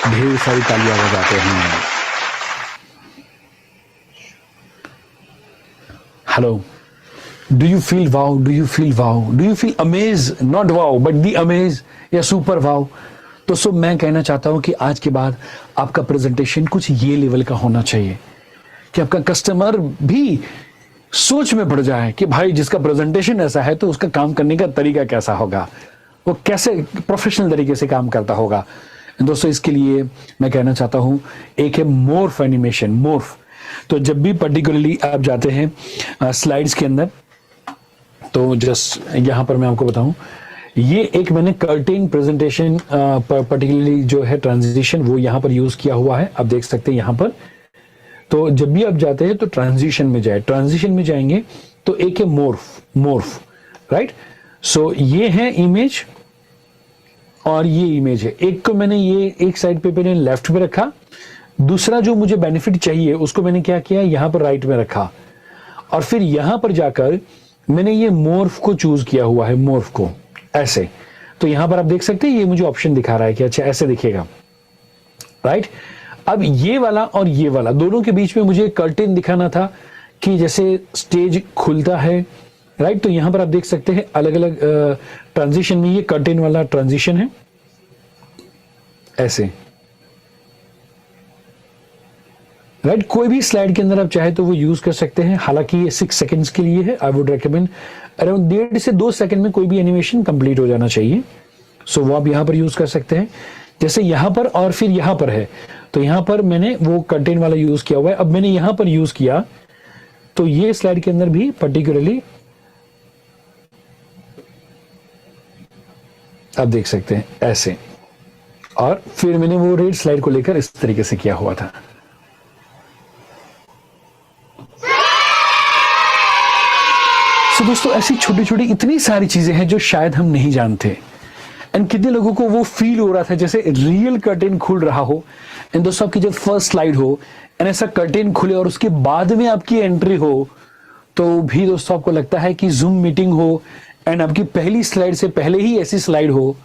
Speaker 1: ढेर सारी तालियां बजाते हैं। Hello, do you feel wow, do you feel wow, do you feel amaze, not wow but the amaze या सुपर वाओ। तो सो मैं कहना चाहता हूं कि आज के बाद आपका प्रेजेंटेशन कुछ ये लेवल का होना चाहिए कि आपका कस्टमर भी सोच में पड़ जाए कि भाई जिसका प्रेजेंटेशन ऐसा है तो उसका काम करने का तरीका कैसा होगा, वो कैसे प्रोफेशनल तरीके से काम करता होगा। दोस्तों इसके लिए मैं कहना चाहता हूं, एक है मोर्फ एनिमेशन, मोर्फ। तो जब भी पर्टिकुलरली आप जाते हैं स्लाइड्स के अंदर, तो जस्ट यहां पर मैं आपको बताऊं, ये एक मैंने कर्टेन प्रेजेंटेशन पर्टिकुलरली जो है ट्रांजिशन वो यहां पर यूज किया हुआ है, आप देख सकते हैं यहां पर। तो जब भी आप जाते हैं तो ट्रांजिशन में जाए, ट्रांजिशन में जाएंगे तो एक है मोर्फ, मोर्फ, राइट। सो ये है इमेज और ये इमेज है। एक को मैंने ये एक साइड पे मैंने लेफ्ट पे रखा, दूसरा जो मुझे बेनिफिट चाहिए उसको मैंने क्या किया, यहां पर राइट में रखा, और फिर यहां पर जाकर मैंने ये मोर्फ को चूज किया हुआ है, मोर्फ को ऐसे। तो यहां पर आप देख सकते हैं ये मुझे ऑप्शन दिखा रहा है कि अच्छा ऐसे दिखेगा, राइट। अब ये वाला और ये वाला दोनों के बीच में मुझे कर्टेन दिखाना था कि जैसे स्टेज खुलता है, राइट। तो यहां पर आप देख सकते हैं अलग अलग ट्रांजिशन में ये कर्टेन वाला ट्रांजिशन है ऐसे, राइट। कोई भी स्लाइड के अंदर आप चाहे तो वो यूज कर सकते हैं, हालांकि ये 6 सेकंड्स के लिए है। आई वुड रेकमेंड अराउंड 1.5 से 2 सेकंड में कोई भी एनिमेशन कंप्लीट हो जाना चाहिए। सो वो आप यहां पर यूज कर सकते हैं, जैसे यहां पर और फिर यहां पर है। तो यहां पर मैंने वो कर्टेन वाला यूज किया हुआ है। अब मैंने यहां पर यूज किया तो ये स्लाइड के अंदर भी पर्टिकुलरली आप देख सकते हैं ऐसे, और फिर मैंने वो रेड स्लाइड को लेकर इस तरीके से किया हुआ था। तो दोस्तों ऐसी छोटी छोटी इतनी सारी चीजें हैं जो शायद हम नहीं जानते, एंड कितने लोगों को वो फील हो रहा था जैसे रियल कर्टेन खुल रहा हो। एंड दोस्तों आपकी जब फर्स्ट स्लाइड हो एंड ऐसा कर्टेन खुले और उसके बाद में आपकी एंट्री हो, तो भी दोस्तों आपको लगता है कि जूम मीटिंग हो एंड आपकी पहली स्लाइड से पहले ही ऐसी स्लाइड हो।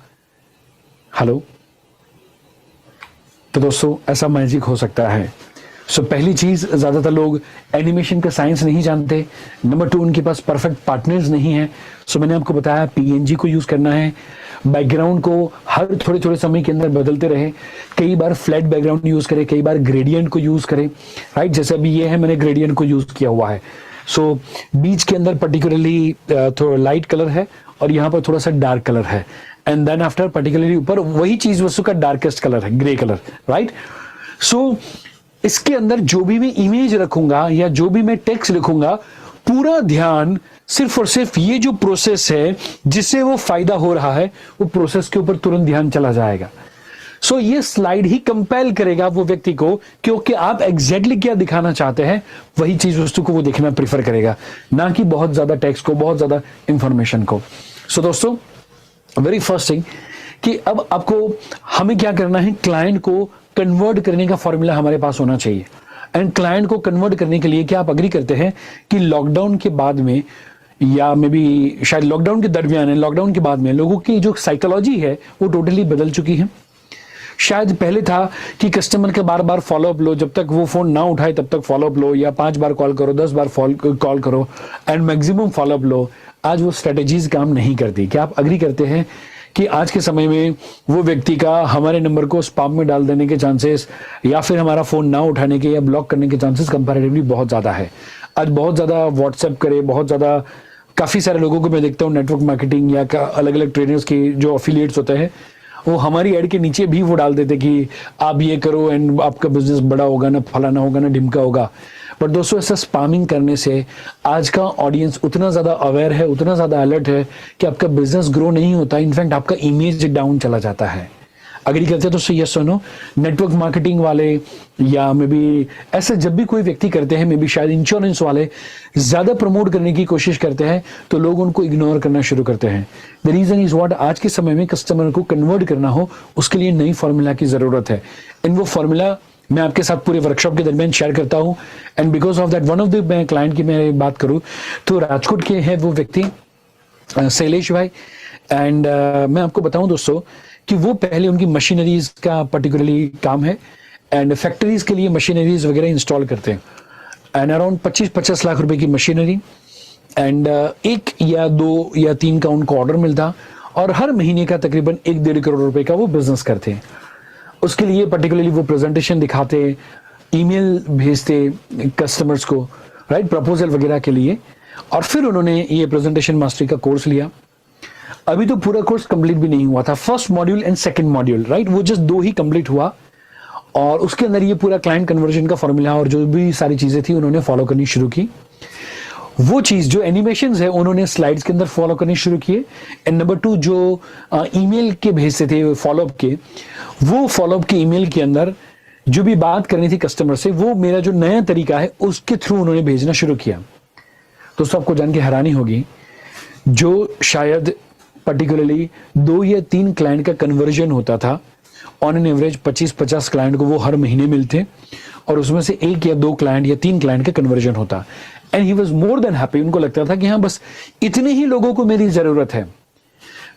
Speaker 1: हेलो, तो दोस्तों ऐसा मैजिक हो सकता है। सो पहली चीज, ज्यादातर लोग एनिमेशन का साइंस नहीं जानते। नंबर 2, उनके पास परफेक्ट पार्टनर्स नहीं है। सो मैंने आपको बताया पीएनजी को यूज करना है, बैकग्राउंड को हर थोड़े थोड़े समय के अंदर बदलते रहे, कई बार फ्लैट बैकग्राउंड यूज करें, कई बार ग्रेडियंट को यूज करें, राइट। जैसे अभी ये है, मैंने ग्रेडियंट को यूज किया हुआ है। सो बीच के अंदर पर्टिकुलरली थोड़ा लाइट कलर है और यहाँ पर थोड़ा सा डार्क कलर है, एंड देन आफ्टर पर्टिकुलरली ऊपर वही चीज वस्तु का डार्केस्ट कलर है, ग्रे कलर, राइट। सो इसके अंदर जो भी मैं इमेज रखूंगा या जो भी मैं टेक्स्ट लिखूंगा, पूरा ध्यान सिर्फ और सिर्फ ये जो प्रोसेस है जिससे वो फायदा हो रहा है, वो प्रोसेस के ऊपर तुरंत ध्यान चला जाएगा। सो ये स्लाइड ही कंपेल करेगा वो व्यक्ति को, क्योंकि आप एग्जैक्टली क्या दिखाना चाहते हैं वही चीज वस्तु को वो देखना प्रीफर करेगा, ना कि बहुत ज्यादा टेक्स्ट को, बहुत ज्यादा इंफॉर्मेशन को। सो दोस्तों वेरी फर्स्ट थिंग कि अब आपको हमें क्या करना है, क्लाइंट को कन्वर्ट करने का फॉर्मूला हमारे पास होना चाहिए। एंड क्लाइंट को कन्वर्ट करने के लिए क्या आप अग्री करते हैं कि लॉकडाउन के बाद में, या मे बी शायद लॉकडाउन के दरमियान है, लॉकडाउन के बाद में लोगों की जो साइकोलॉजी है वो टोटली बदल चुकी है। शायद पहले था कि कस्टमर के बार बार फॉलोअप लो, जब तक वो फोन ना उठाए तब तक फॉलोअप लो, या 5 बार कॉल करो, 10 बार कॉल करो एंड मैक्सिमम फॉलोअप लो। आज वो स्ट्रेटेजीज काम नहीं करती। क्या आप अग्री करते हैं कि आज के समय में वो व्यक्ति का हमारे नंबर को स्पैम में डाल देने के चांसेस या फिर हमारा फोन ना उठाने के या ब्लॉक करने के चांसेस कंपैरेटिवली बहुत ज्यादा है। आज बहुत ज्यादा व्हाट्सएप करे, बहुत ज्यादा काफी सारे लोगों को मैं देखता हूँ नेटवर्क मार्केटिंग या अलग अलग ट्रेनर्स के जो अफिलिएट्स होते हैं वो हमारी एड के नीचे भी वो डाल देते कि आप ये करो एंड आपका बिजनेस बड़ा होगा, ना फलाना होगा, ना ढिमका होगा। बट दोस्तों ऐसा स्पैमिंग करने से आज का ऑडियंस उतना ज्यादा अवेयर है, उतना ज्यादा अलर्ट है कि आपका बिजनेस ग्रो नहीं होता, इनफैक्ट आपका इमेज डाउन चला जाता है। अगर करते हैं तो यस सुनो, नेटवर्क मार्केटिंग वाले या मे बी ऐसे जब भी कोई व्यक्ति करते हैं, मे बी शायद इंश्योरेंस वाले ज्यादा प्रमोट करने की कोशिश करते हैं तो लोग उनको इग्नोर करना शुरू करते हैं। द रीजन इज व्हाट, आज के समय में कस्टमर को कन्वर्ट करना हो उसके लिए नई फॉर्मूला की जरूरत है। एंड वो फॉर्मूला मैं आपके साथ पूरे वर्कशॉप के दरमियान शेयर करता हूं। And because of that one of the client की मैं बात करूं तो राजकोट के हैं वो व्यक्ति शैलेश भाई। एंड मैं आपको बताऊं दोस्तों कि वो पहले उनकी मशीनरीज का पर्टिकुलरली काम है एंड फैक्ट्रीज के लिए मशीनरीज वगैरह इंस्टॉल करते हैं। एंड अराउंड 25-50 लाख रुपए की मशीनरी एंड 1 या 2 या 3 का उनको ऑर्डर मिलता और हर महीने का तकरीबन 1-1.5 करोड़ रुपए का वो बिजनेस करते हैं। उसके लिए पर्टिकुलरली वो प्रेजेंटेशन दिखाते, ईमेल भेजते कस्टमर्स को, राइट, प्रपोजल वगैरह के लिए। और फिर उन्होंने ये प्रेजेंटेशन मास्टरी का कोर्स लिया। अभी तो पूरा कोर्स कंप्लीट भी नहीं हुआ था, first module and second module, right, वो जस्ट 2 ही कंप्लीट हुआ। और उसके अंदर ये पूरा क्लाइंट कन्वर्जन का फॉर्मूला और जो भी सारी चीजें थी उन्होंने फॉलो करनी शुरू की। वो चीज जो एनिमेशंस है उन्होंने स्लाइड्स के अंदर फॉलो करनी शुरू किए। एंड नंबर 2 जो ईमेल के भेजते थे फॉलोअप के, वो फॉलोअप के ईमेल के अंदर जो भी बात करनी थी कस्टमर से, वो मेरा जो नया तरीका है उसके थ्रू उन्होंने भेजना शुरू किया। दोस्तों आपको जान के हैरानी होगी, जो शायद पर्टिकुलरली 2 या 3 क्लाइंट का कन्वर्जन होता था, ऑन एन एवरेज 25-50 क्लाइंट को वो हर महीने मिलते और उसमें से 1 या 2 क्लाइंट या 3 क्लाइंट का कन्वर्जन होता। And he was more than happy. उनको लगता था कि हाँ बस इतने ही लोगों को मेरी जरूरत है।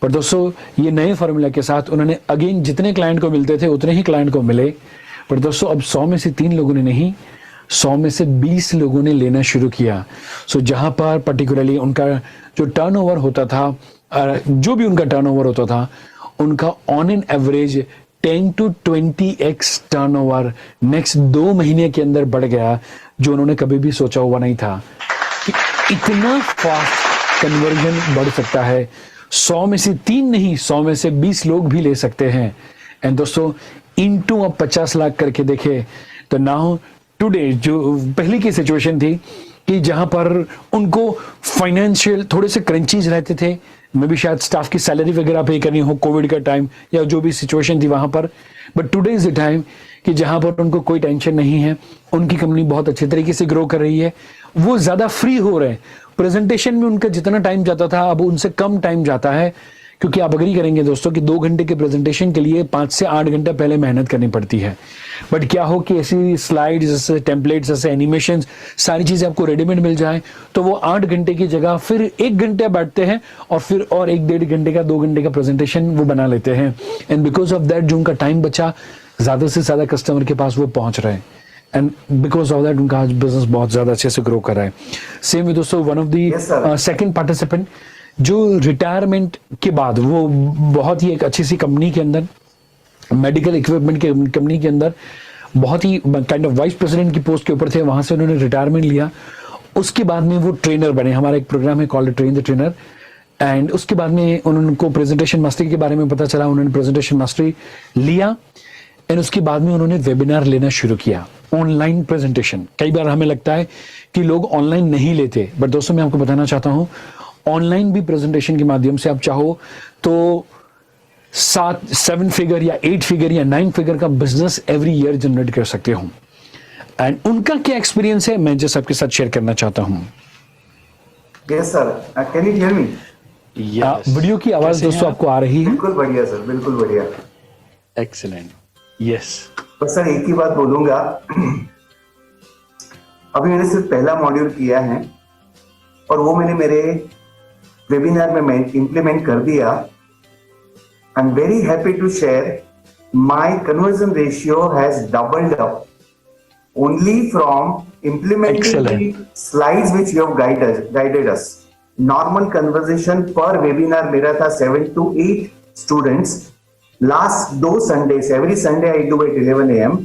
Speaker 1: पर दोस्तों ये नए फॉर्मूला के साथ उन्होंने अगेन जितने क्लाइंट को मिलते थे उतने ही क्लाइंट को मिले। पर दोस्तों अब 100 में से 3 लोगों ने नहीं, 100 में से 20 लोगों ने लेना शुरू किया। सो जहां पर पर्टिकुलरली उनका जो टर्नओवर होता था, जो भी उनका टर्नओवर होता था, उनका on an average 10 to 20x turnover next 2 महीने के अंदर बढ़ गया, जो उन्होंने कभी भी सोचा हुआ नहीं था कि इतना फास्ट कन्वर्जन बढ़ सकता है। 100 में से 3 नहीं, 100 में से 20 लोग भी ले सकते हैं। एंड दोस्तों इनटू अब 50 लाख करके देखे तो नाउ टुडे जो पहले की सिचुएशन थी कि जहां पर उनको फाइनेंशियल थोड़े से क्रंचीज रहते थे, मे भी शायद स्टाफ की सैलरी वगैरह पे करनी हो, कोविड का टाइम या जो भी सिचुएशन थी वहां पर, but today is the time कि जहां पर उनको कोई टेंशन नहीं है, उनकी कंपनी बहुत अच्छे तरीके से ग्रो कर रही है, वो ज्यादा फ्री हो रहे हैं। प्रेजेंटेशन में उनका जितना टाइम जाता था अब उनसे कम टाइम जाता है, क्योंकि आप अग्री करेंगे दोस्तों कि 2 घंटे के प्रेजेंटेशन के लिए 5 से 8 घंटे पहले मेहनत करनी पड़ती है। बट क्या हो कि ऐसी स्लाइड्स, जैसे टेम्पलेट्स, जैसे एनिमेशन, सारी चीजें आपको रेडीमेड मिल जाए तो वो 8 घंटे की जगह फिर 1 घंटे बैठते हैं और फिर और 1-1.5 घंटे का 2 घंटे का प्रेजेंटेशन वो बना लेते हैं। एंड बिकॉज ऑफ दैट जो उनका टाइम बचा, ज्यादा से ज्यादा कस्टमर के पास वो पहुंच रहे हैं। एंड बिकॉज ऑफ दैट उनका आज बिजनेस बहुत ज्यादा अच्छे से ग्रो कर रहा है। सेम विद दोस्तों one of the second participant जो रिटायरमेंट के बाद वो बहुत ही एक अच्छी सी कंपनी के अंदर, मेडिकल इक्विपमेंट के कंपनी के अंदर बहुत ही काइंड ऑफ वाइस प्रेसिडेंट की पोस्ट के ऊपर थे, वहां से उन्होंने रिटायरमेंट लिया। उसके बाद में वो ट्रेनर बने। हमारा एक प्रोग्राम है called train the trainer. And उसके बाद में उनको प्रेजेंटेशन मास्टरी के बारे में पता चला, उन्होंने प्रेजेंटेशन मास्टरी लिया एंड उसके बाद में उन्होंने वेबिनार लेना शुरू किया, ऑनलाइन प्रेजेंटेशन। कई बार हमें लगता है कि लोग ऑनलाइन नहीं लेते, बट दोस्तों मैं आपको बताना चाहता हूं ऑनलाइन भी प्रेजेंटेशन के माध्यम से आप चाहो तो 7 फिगर या 8 फिगर या 9 फिगर का बिजनेस एवरी ईयर जनरेट कर सकते हो। एंड उनका क्या एक्सपीरियंस है मैं जो सबके साथ शेयर करना चाहता हूं।
Speaker 2: Yes sir, can you hear me?
Speaker 1: Video की आवाज दोस्तों आपको आ रही है?
Speaker 2: बिल्कुल बढ़िया सर, बिल्कुल बढ़िया।
Speaker 1: एक्सीलेंट। यस
Speaker 2: बस सर एक ही बात बोलूंगा, अभी मैंने सिर्फ पहला मॉड्यूल किया है और वो मैंने मेरे वेबिनार में मैं इंप्लीमेंट कर दिया। I am very happy to share my conversion ratio has doubled up only from implementing the slides which you have guided us. Normal conversation पर वेबिनार मेरा था 7 to 8 स्टूडेंट्स। लास्ट 2 संडे से, every Sunday I do at 11 AM,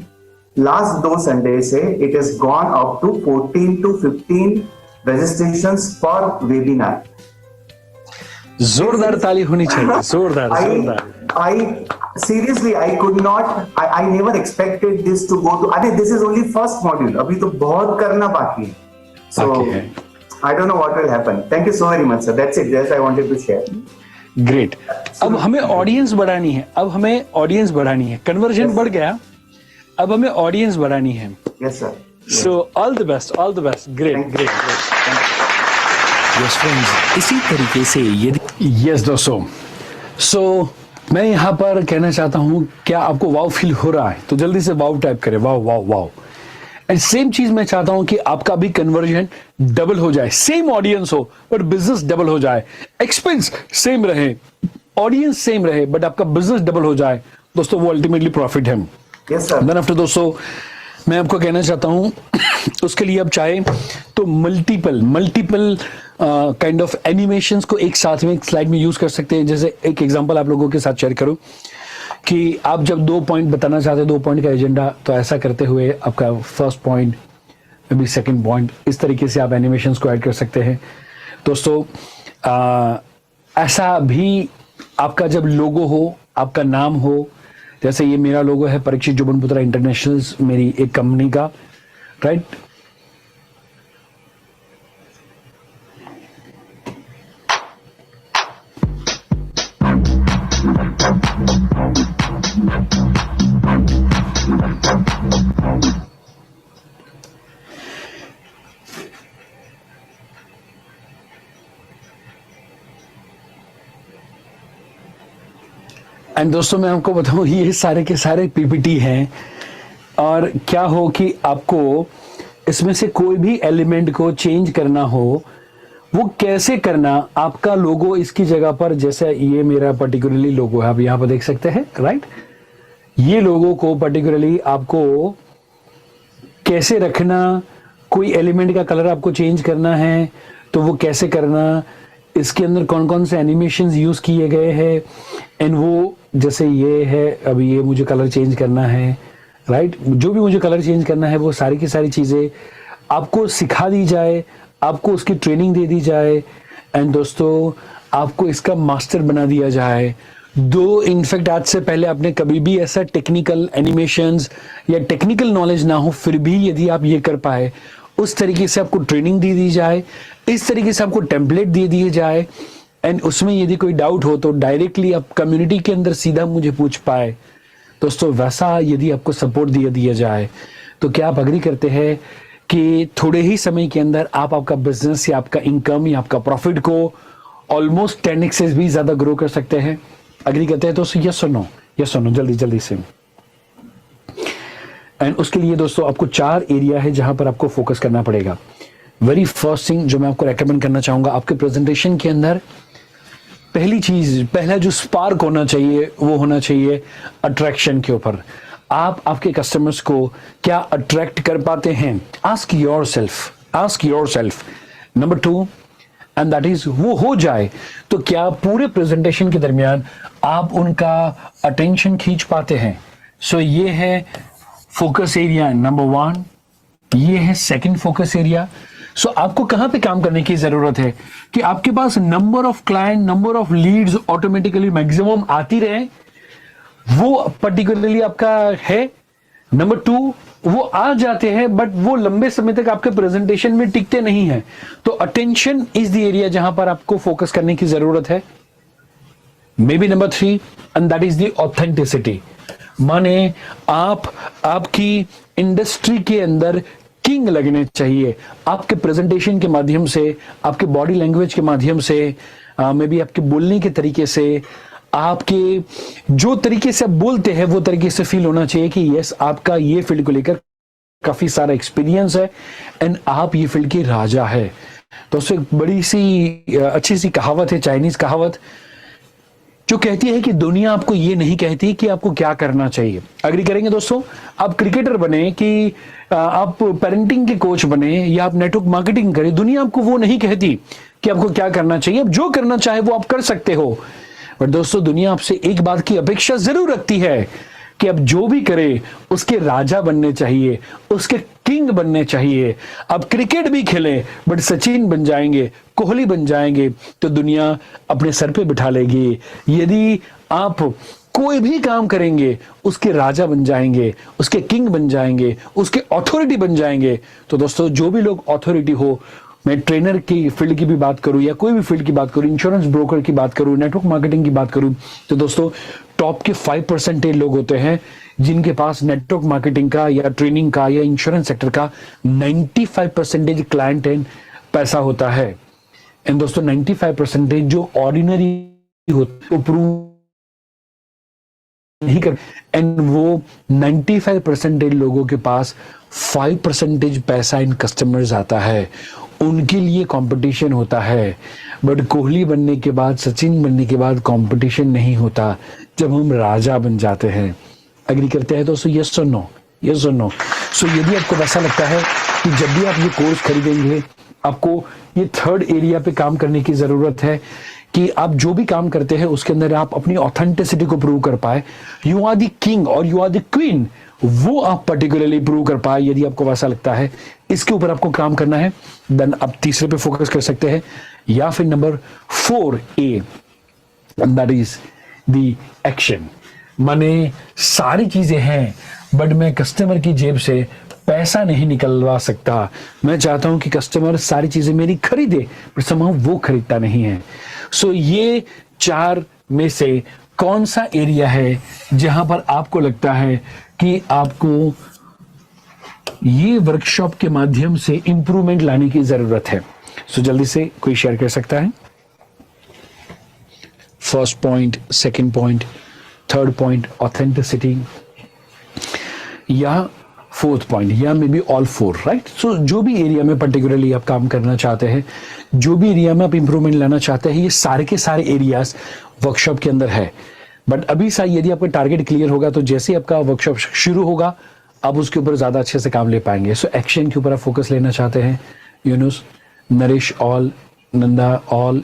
Speaker 2: last 2 Sunday से it has gone up to 14 to 15 registrations पर webinar.
Speaker 1: जोरदार ताली होनी चाहिए, जोरदार जोरदार।
Speaker 2: I seriously, I could not, I never expected this to go to, अरे this is only first module, अभी तो बहुत करना बाकी है। So,
Speaker 1: बाकी है।
Speaker 2: I don't know what will happen. Thank you so very much, sir. That's it. Just I wanted to share.
Speaker 1: Great. अब हमें ऑडियंस बढ़ानी है, अब हमें ऑडियंस बढ़ानी है। कन्वर्जन बढ़ गया, अब हमें ऑडियंस बढ़ानी है।
Speaker 2: Yes, sir.
Speaker 1: So all the best, all the best. Great great great.
Speaker 4: Yes friends, इसी तरीके से यदि
Speaker 1: यस दोस्तों, सो मैं यहाँ पर कहना चाहता हूँ, क्या आपको वाव फील हो रहा है? तो जल्दी से वाव टाइप करें, वाव वाव वाव। एंड सेम चीज मैं चाहता हूं कि आपका भी कन्वर्जन डबल हो जाए, सेम ऑडियंस हो पर बिजनेस डबल हो जाए, एक्सपेंस सेम रहे, ऑडियंस सेम रहे, बट आपका बिजनेस डबल हो जाए दोस्तों, वो अल्टीमेटली प्रॉफिट है।
Speaker 2: Yes, sir.
Speaker 1: देन आफ्टर दोस्तों मैं आपको कहना चाहता हूं उसके लिए आप चाहे तो मल्टीपल काइंड ऑफ एनिमेशंस को एक साथ में एक स्लाइड में यूज कर सकते हैं। जैसे एक एग्जांपल आप लोगों के साथ शेयर करूं कि आप जब 2 पॉइंट बताना चाहते हैं, 2 पॉइंट का एजेंडा, तो ऐसा करते हुए आपका first point may be second point, इस तरीके से आप एनिमेशंस को ऐड कर सकते हैं दोस्तों। ऐसा भी आपका जब लोगो हो, आपका नाम हो, जैसे ये मेरा लोगो है परीक्षित जुबनपुत्रा इंटरनेशनल, मेरी एक कंपनी का, राइट। एंड दोस्तों मैं आपको बताऊं, ये सारे के सारे पीपीटी हैं, और क्या हो कि आपको इसमें से कोई भी एलिमेंट को चेंज करना हो, वो कैसे करना, आपका लोगो इसकी जगह पर, जैसे ये मेरा पर्टिकुलरली लोगो है, आप यहाँ पर देख सकते हैं, राइट। ये लोगो को पर्टिकुलरली आपको कैसे रखना, कोई एलिमेंट का कलर आपको चेंज करना है तो वो कैसे करना, इसके अंदर कौन कौन से एनिमेशंस यूज किए गए हैं, एंड वो जैसे ये है, अभी ये मुझे कलर चेंज करना है, राइट। जो भी मुझे कलर चेंज करना है वो सारी की सारी चीजें आपको सिखा दी जाए, आपको उसकी ट्रेनिंग दे दी जाए, एंड दोस्तों आपको इसका मास्टर बना दिया जाए। दो इनफैक्ट आज से पहले आपने कभी भी ऐसा टेक्निकल एनिमेशंस या टेक्निकल नॉलेज ना हो, फिर भी यदि आप ये कर पाए, उस तरीके से आपको ट्रेनिंग दे दी जाए, इस तरीके से आपको टेम्पलेट दे दिए जाए, एंड उसमें यदि कोई डाउट हो तो डायरेक्टली आप कम्युनिटी के अंदर सीधा मुझे पूछ पाए दोस्तों, वैसा यदि आपको सपोर्ट दिया जाए, तो क्या आप अग्री करते हैं कि थोड़े ही समय के अंदर आप आपका बिजनेस या आपका इनकम या आपका प्रॉफिट को ऑलमोस्ट 10x से भी ज्यादा ग्रो कर सकते हैं? अग्री करते हैं दोस्तों? यस और नो? यस और नो? जल्दी से। एंड उसके लिए दोस्तों आपको 4 एरिया है जहां पर आपको फोकस करना पड़ेगा। वेरी फर्स्ट थिंग जो मैं आपको रेकमेंड करना चाहूंगा, आपके प्रेजेंटेशन के अंदर पहला जो स्पार्क होना चाहिए वो होना चाहिए अट्रैक्शन के ऊपर। आप आपके कस्टमर्स को क्या अट्रैक्ट कर पाते हैं? Ask yourself. Number 2, and that is, वो हो जाए तो क्या पूरे प्रेजेंटेशन के दरमियान आप उनका अटेंशन खींच पाते हैं? सो ये है फोकस एरिया नंबर 1, ये है सेकंड फोकस एरिया। सो आपको कहां पे काम करने की जरूरत है कि आपके पास number of client, number of leads automatically maximum आती रहे, वो पर्टिकुलरली आपका है। नंबर 2, वो आ जाते हैं बट वो लंबे समय तक आपके प्रेजेंटेशन में टिकते नहीं है, तो अटेंशन इज द एरिया जहां पर आपको फोकस करने की जरूरत है। May be number 3, and that is the authenticity. माने आप आपकी इंडस्ट्री के अंदर किंग लगने चाहिए, आपके प्रेजेंटेशन के माध्यम से, आपके बॉडी लैंग्वेज के माध्यम से, मे बी आपके बोलने के तरीके से, आपके जो तरीके से आप बोलते हैं वो तरीके से फील होना चाहिए कि यस आपका ये फील्ड को लेकर काफी सारा एक्सपीरियंस है एंड आप ये फील्ड के राजा है। तो उससे बड़ी सी अच्छी सी कहावत है, चाइनीज कहावत, जो कहती है कि दुनिया आपको ये नहीं कहती कि आपको क्या करना चाहिए। अग्री करेंगे दोस्तों? आप क्रिकेटर बने कि आप पेरेंटिंग के कोच बने या आप नेटवर्क मार्केटिंग करें, दुनिया आपको वो नहीं कहती कि आपको क्या करना चाहिए, अब जो करना चाहे वो आप कर सकते हो। पर दोस्तों दुनिया आपसे एक बात की अपेक्षा जरूर रखती है कि अब जो भी करे उसके राजा बनने चाहिए, उसके किंग बनने चाहिए। अब क्रिकेट भी खेलें बट सचिन बन जाएंगे, कोहली बन जाएंगे तो दुनिया अपने सर पे बिठा लेगी। यदि आप कोई भी काम करेंगे उसके राजा बन जाएंगे, उसके किंग बन जाएंगे, उसके अथॉरिटी बन जाएंगे। तो दोस्तों जो भी लोग अथॉरिटी हो, मैं ट्रेनर की फील्ड की भी बात करूं या कोई भी फील्ड की बात करूं, इंश्योरेंस ब्रोकर की बात करूं, नेटवर्क मार्केटिंग की बात करूं, तो दोस्तों टॉप के 5% लोग होते हैं जिनके पास नेटवर्क मार्केटिंग का या ट्रेनिंग का या इंश्योरेंस सेक्टर का 95% क्लाइंट एंड पैसा होता है। एंड दोस्तों 95% जो ऑर्डिनरी होते हैं प्रूव नहीं कर, एंड वो 95% लोगों के पास 5% पैसा इन कस्टमर्स आता है, उनके लिए कंपटीशन होता है। बट कोहली बनने के बाद, सचिन बनने के बाद कंपटीशन नहीं होता जब हम राजा बन जाते हैं। एग्री करते हैं दोस्तों? यस और नो? यस और नो? सो यदि आपको वैसा लगता है कि जब भी आप ये कोर्स खरीदेंगे आपको ये थर्ड एरिया पे काम करने की जरूरत है कि आप जो भी काम करते हैं उसके अंदर आप अपनी ऑथेंटिसिटी को प्रूव कर पाए, यू आर द किंग और यू आर द क्वीन, वो आप पर्टिकुलरली प्रूव कर पाए। यदि आपको वैसा लगता है इसके ऊपर आपको काम करना है, देन आप तीसरे पे फोकस कर सकते हैं, या फिर number 4A, that is the action. माने सारी चीजें हैं बट मैं कस्टमर की जेब से पैसा नहीं निकलवा सकता। मैं चाहता हूं कि कस्टमर सारी चीजें मेरी खरीदे पर समाव वो खरीदता नहीं है। सो ये 4 में से कौन सा एरिया है जहां पर आपको लगता है कि आपको ये वर्कशॉप के माध्यम से इंप्रूवमेंट लाने की जरूरत है? सो जल्दी से कोई शेयर कर सकता है? First point, second point, third point authenticity, या फोर्थ पॉइंट, या मे बी ऑल 4, राइट? सो जो भी एरिया में पर्टिकुलरली आप काम करना चाहते हैं, जो भी एरिया में आप इंप्रूवमेंट लाना चाहते हैं, ये सारे के सारे एरियाज वर्कशॉप के अंदर है। बट अभी सा यदि आपका टारगेट क्लियर होगा तो जैसे आपका वर्कशॉप शुरू होगा आप उसके ऊपर ज्यादा अच्छे से काम ले पाएंगे। सो एक्शन के ऊपर आप फोकस लेना चाहते हैं, Yunus, Naresh all, Nanda all,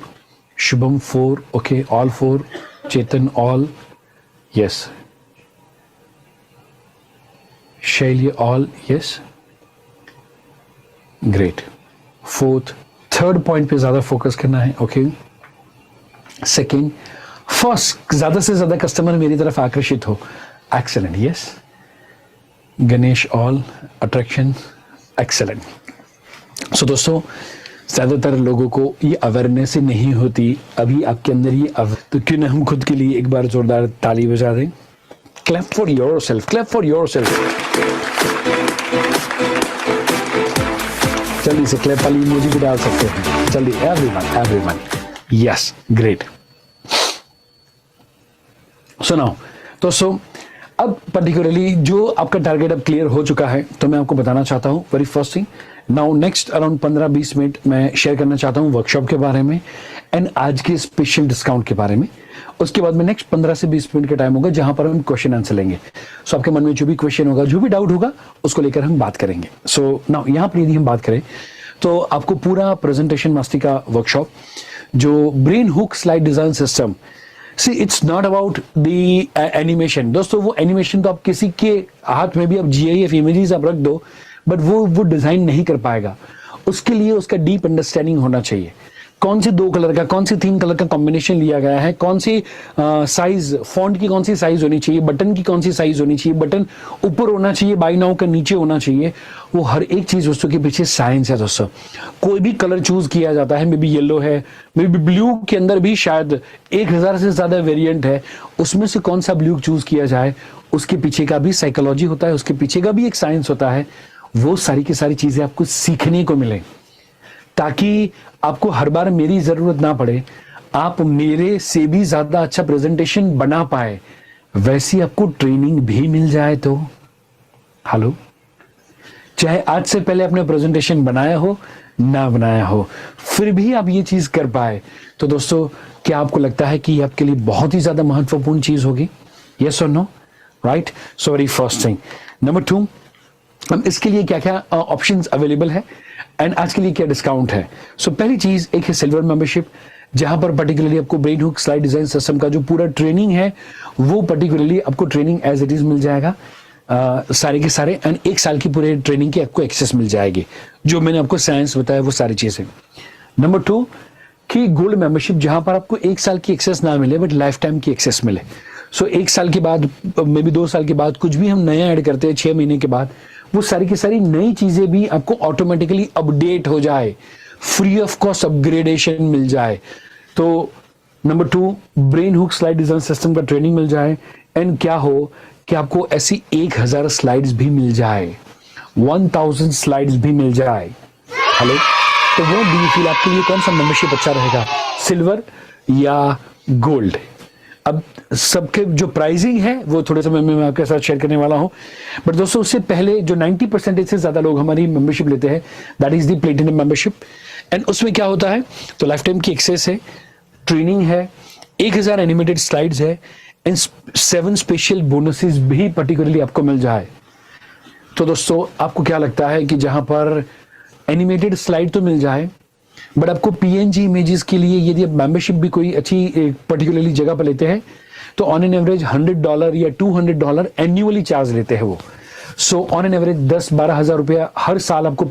Speaker 1: Shubham 4, okay all 4, चेतन ऑल, यस, शैली all, yes, great. Fourth, third point पे ज्यादा फोकस करना है, ओके। सेकंड, फर्स्ट, ज्यादा से ज्यादा कस्टमर मेरी तरफ आकर्षित हो, excellent, yes. Ganesh all, attraction, excellent. So दोस्तों ज्यादातर लोगों को ये अवेयरनेस ही नहीं होती, अभी आपके अंदर ये तो क्यों ना हम खुद के लिए एक बार जोरदार ताली बजा दें। Clap for yourself, clap for yourself. जल्दी से क्लैप वाली इमोजी भी डाल सकते हैं, जल्दी, एवरीवन, एवरीवन, यस, ग्रेट। सुनाओ दोस्तों, अब पर्टिकुलरली जो आपका टारगेट अब क्लियर हो चुका है तो मैं आपको बताना चाहता हूं very first thing, now next around 15-20 minute मैं शेयर करना चाहता हूं वर्कशॉप के बारे में एंड आज के स्पेशल डिस्काउंट के बारे में। उसके बाद में नेक्स्ट 15 से 20 मिनट का टाइम होगा जहां पर हम क्वेश्चन आंसर लेंगे। सो आपके मन में जो भी क्वेश्चन होगा, जो भी डाउट होगा, उसको लेकर हम बात करेंगे। सो नाउ यहां पर यदि हम बात करें तो आपको पूरा प्रेजेंटेशन मास्टरी का वर्कशॉप, जो brain hook slide design system, see it's not about the animation. दोस्तों वो एनिमेशन तो आप किसी के हाथ में भी आप GIF इमेजेस आप रख दो बट वो डिजाइन नहीं कर पाएगा। उसके लिए उसका डीप अंडरस्टैंडिंग होना चाहिए, कौन से 2 कलर का, कौन से 3 कलर का कॉम्बिनेशन लिया गया है, कौन सी साइज, फॉन्ट की कौन सी साइज होनी चाहिए, बटन की कौन सी साइज होनी चाहिए, बटन ऊपर होना चाहिए, बाई नाउ का नीचे होना चाहिए, वो हर एक चीज दोस्तों के पीछे साइंस है। दोस्तों कोई भी कलर चूज किया जाता है, मे बी येलो है, मे बी ब्लू के अंदर भी शायद 1000 से ज्यादा वेरिएंट है, उसमें से कौन सा ब्लू चूज किया जाए, उसके पीछे का भी साइकोलॉजी होता है, उसके पीछे का भी एक साइंस होता है। वो सारी की सारी चीजें आपको सीखने को मिले ताकि आपको हर बार मेरी जरूरत ना पड़े, आप मेरे से भी ज्यादा अच्छा प्रेजेंटेशन बना पाए, वैसी आपको ट्रेनिंग भी मिल जाए। तो हेलो, चाहे आज से पहले आपने प्रेजेंटेशन बनाया हो ना बनाया हो, फिर भी आप ये चीज कर पाए, तो दोस्तों क्या आपको लगता है कि आपके लिए बहुत ही ज्यादा महत्वपूर्ण चीज होगी? यस और no? Right. So very first thing. Number 2, हम इसके लिए क्या क्या ऑप्शंस अवेलेबल है एंड आज के लिए क्या डिस्काउंट है? सो पहली चीज एक है सिल्वर मेंबरशिप, जहां पर पर्टिकुलरली आपको brain hook slide design system का जो पूरा ट्रेनिंग है वो पर्टिकुलरली आपको ट्रेनिंग एज इट इज मिल जाएगा, सारे के सारे, एंड 1 साल की पूरे ट्रेनिंग की आपको एक्सेस मिल जाएगी, जो मैंने आपको साइंस बताया वो सारी चीजें। नंबर 2 कि गोल्ड मेंबरशिप, जहां पर आपको 1 साल की एक्सेस ना मिले बट लाइफ टाइम की एक्सेस मिले। सो 1 साल के बाद, मे बी 2 साल के बाद कुछ भी हम नया ऐड करते हैं 6 महीने के बाद, वो सारी की सारी नई चीजें भी आपको ऑटोमेटिकली अपडेट हो जाए, फ्री ऑफ कॉस्ट अपग्रेडेशन मिल जाए। तो number 2 brain hook slide design system का ट्रेनिंग मिल जाए, एंड क्या हो कि आपको ऐसी 1000 स्लाइड्स भी मिल जाए, 1000 स्लाइड्स भी मिल जाए। हेलो, तो वो डू यू फील आपके लिए कौन सा मेंबरशिप अच्छा रहेगा, सिल्वर या गोल्ड? अब सबके जो प्राइसिंग है वो थोड़े समय में मैं आपके साथ शेयर करने वाला हूं, बट दोस्तों उससे पहले जो 90% से ज्यादा लोग हमारी मेंबरशिप लेते हैं, that is the platinum membership. And उसमें क्या होता है, तो लाइफ टाइम की एक्सेस है, ट्रेनिंग है, 1000 एनिमेटेड स्लाइड्स है, एंड 7 स्पेशल बोनसेस भी पर्टिकुलरली आपको मिल जाए। तो दोस्तों आपको क्या लगता है कि जहां पर एनिमेटेड स्लाइड तो मिल जाए, बट आपको पीएनजी इमेजेस के लिए यदि आप मेंबरशिप भी कोई अच्छी पर्टिकुलरली जगह पर लेते हैं, तो ऑन एन एवरेज $100 या $200 एन्युअली चार्ज लेते हैं वो। सो ऑन एन एवरेज 10-12 हजार रुपया हर साल आपको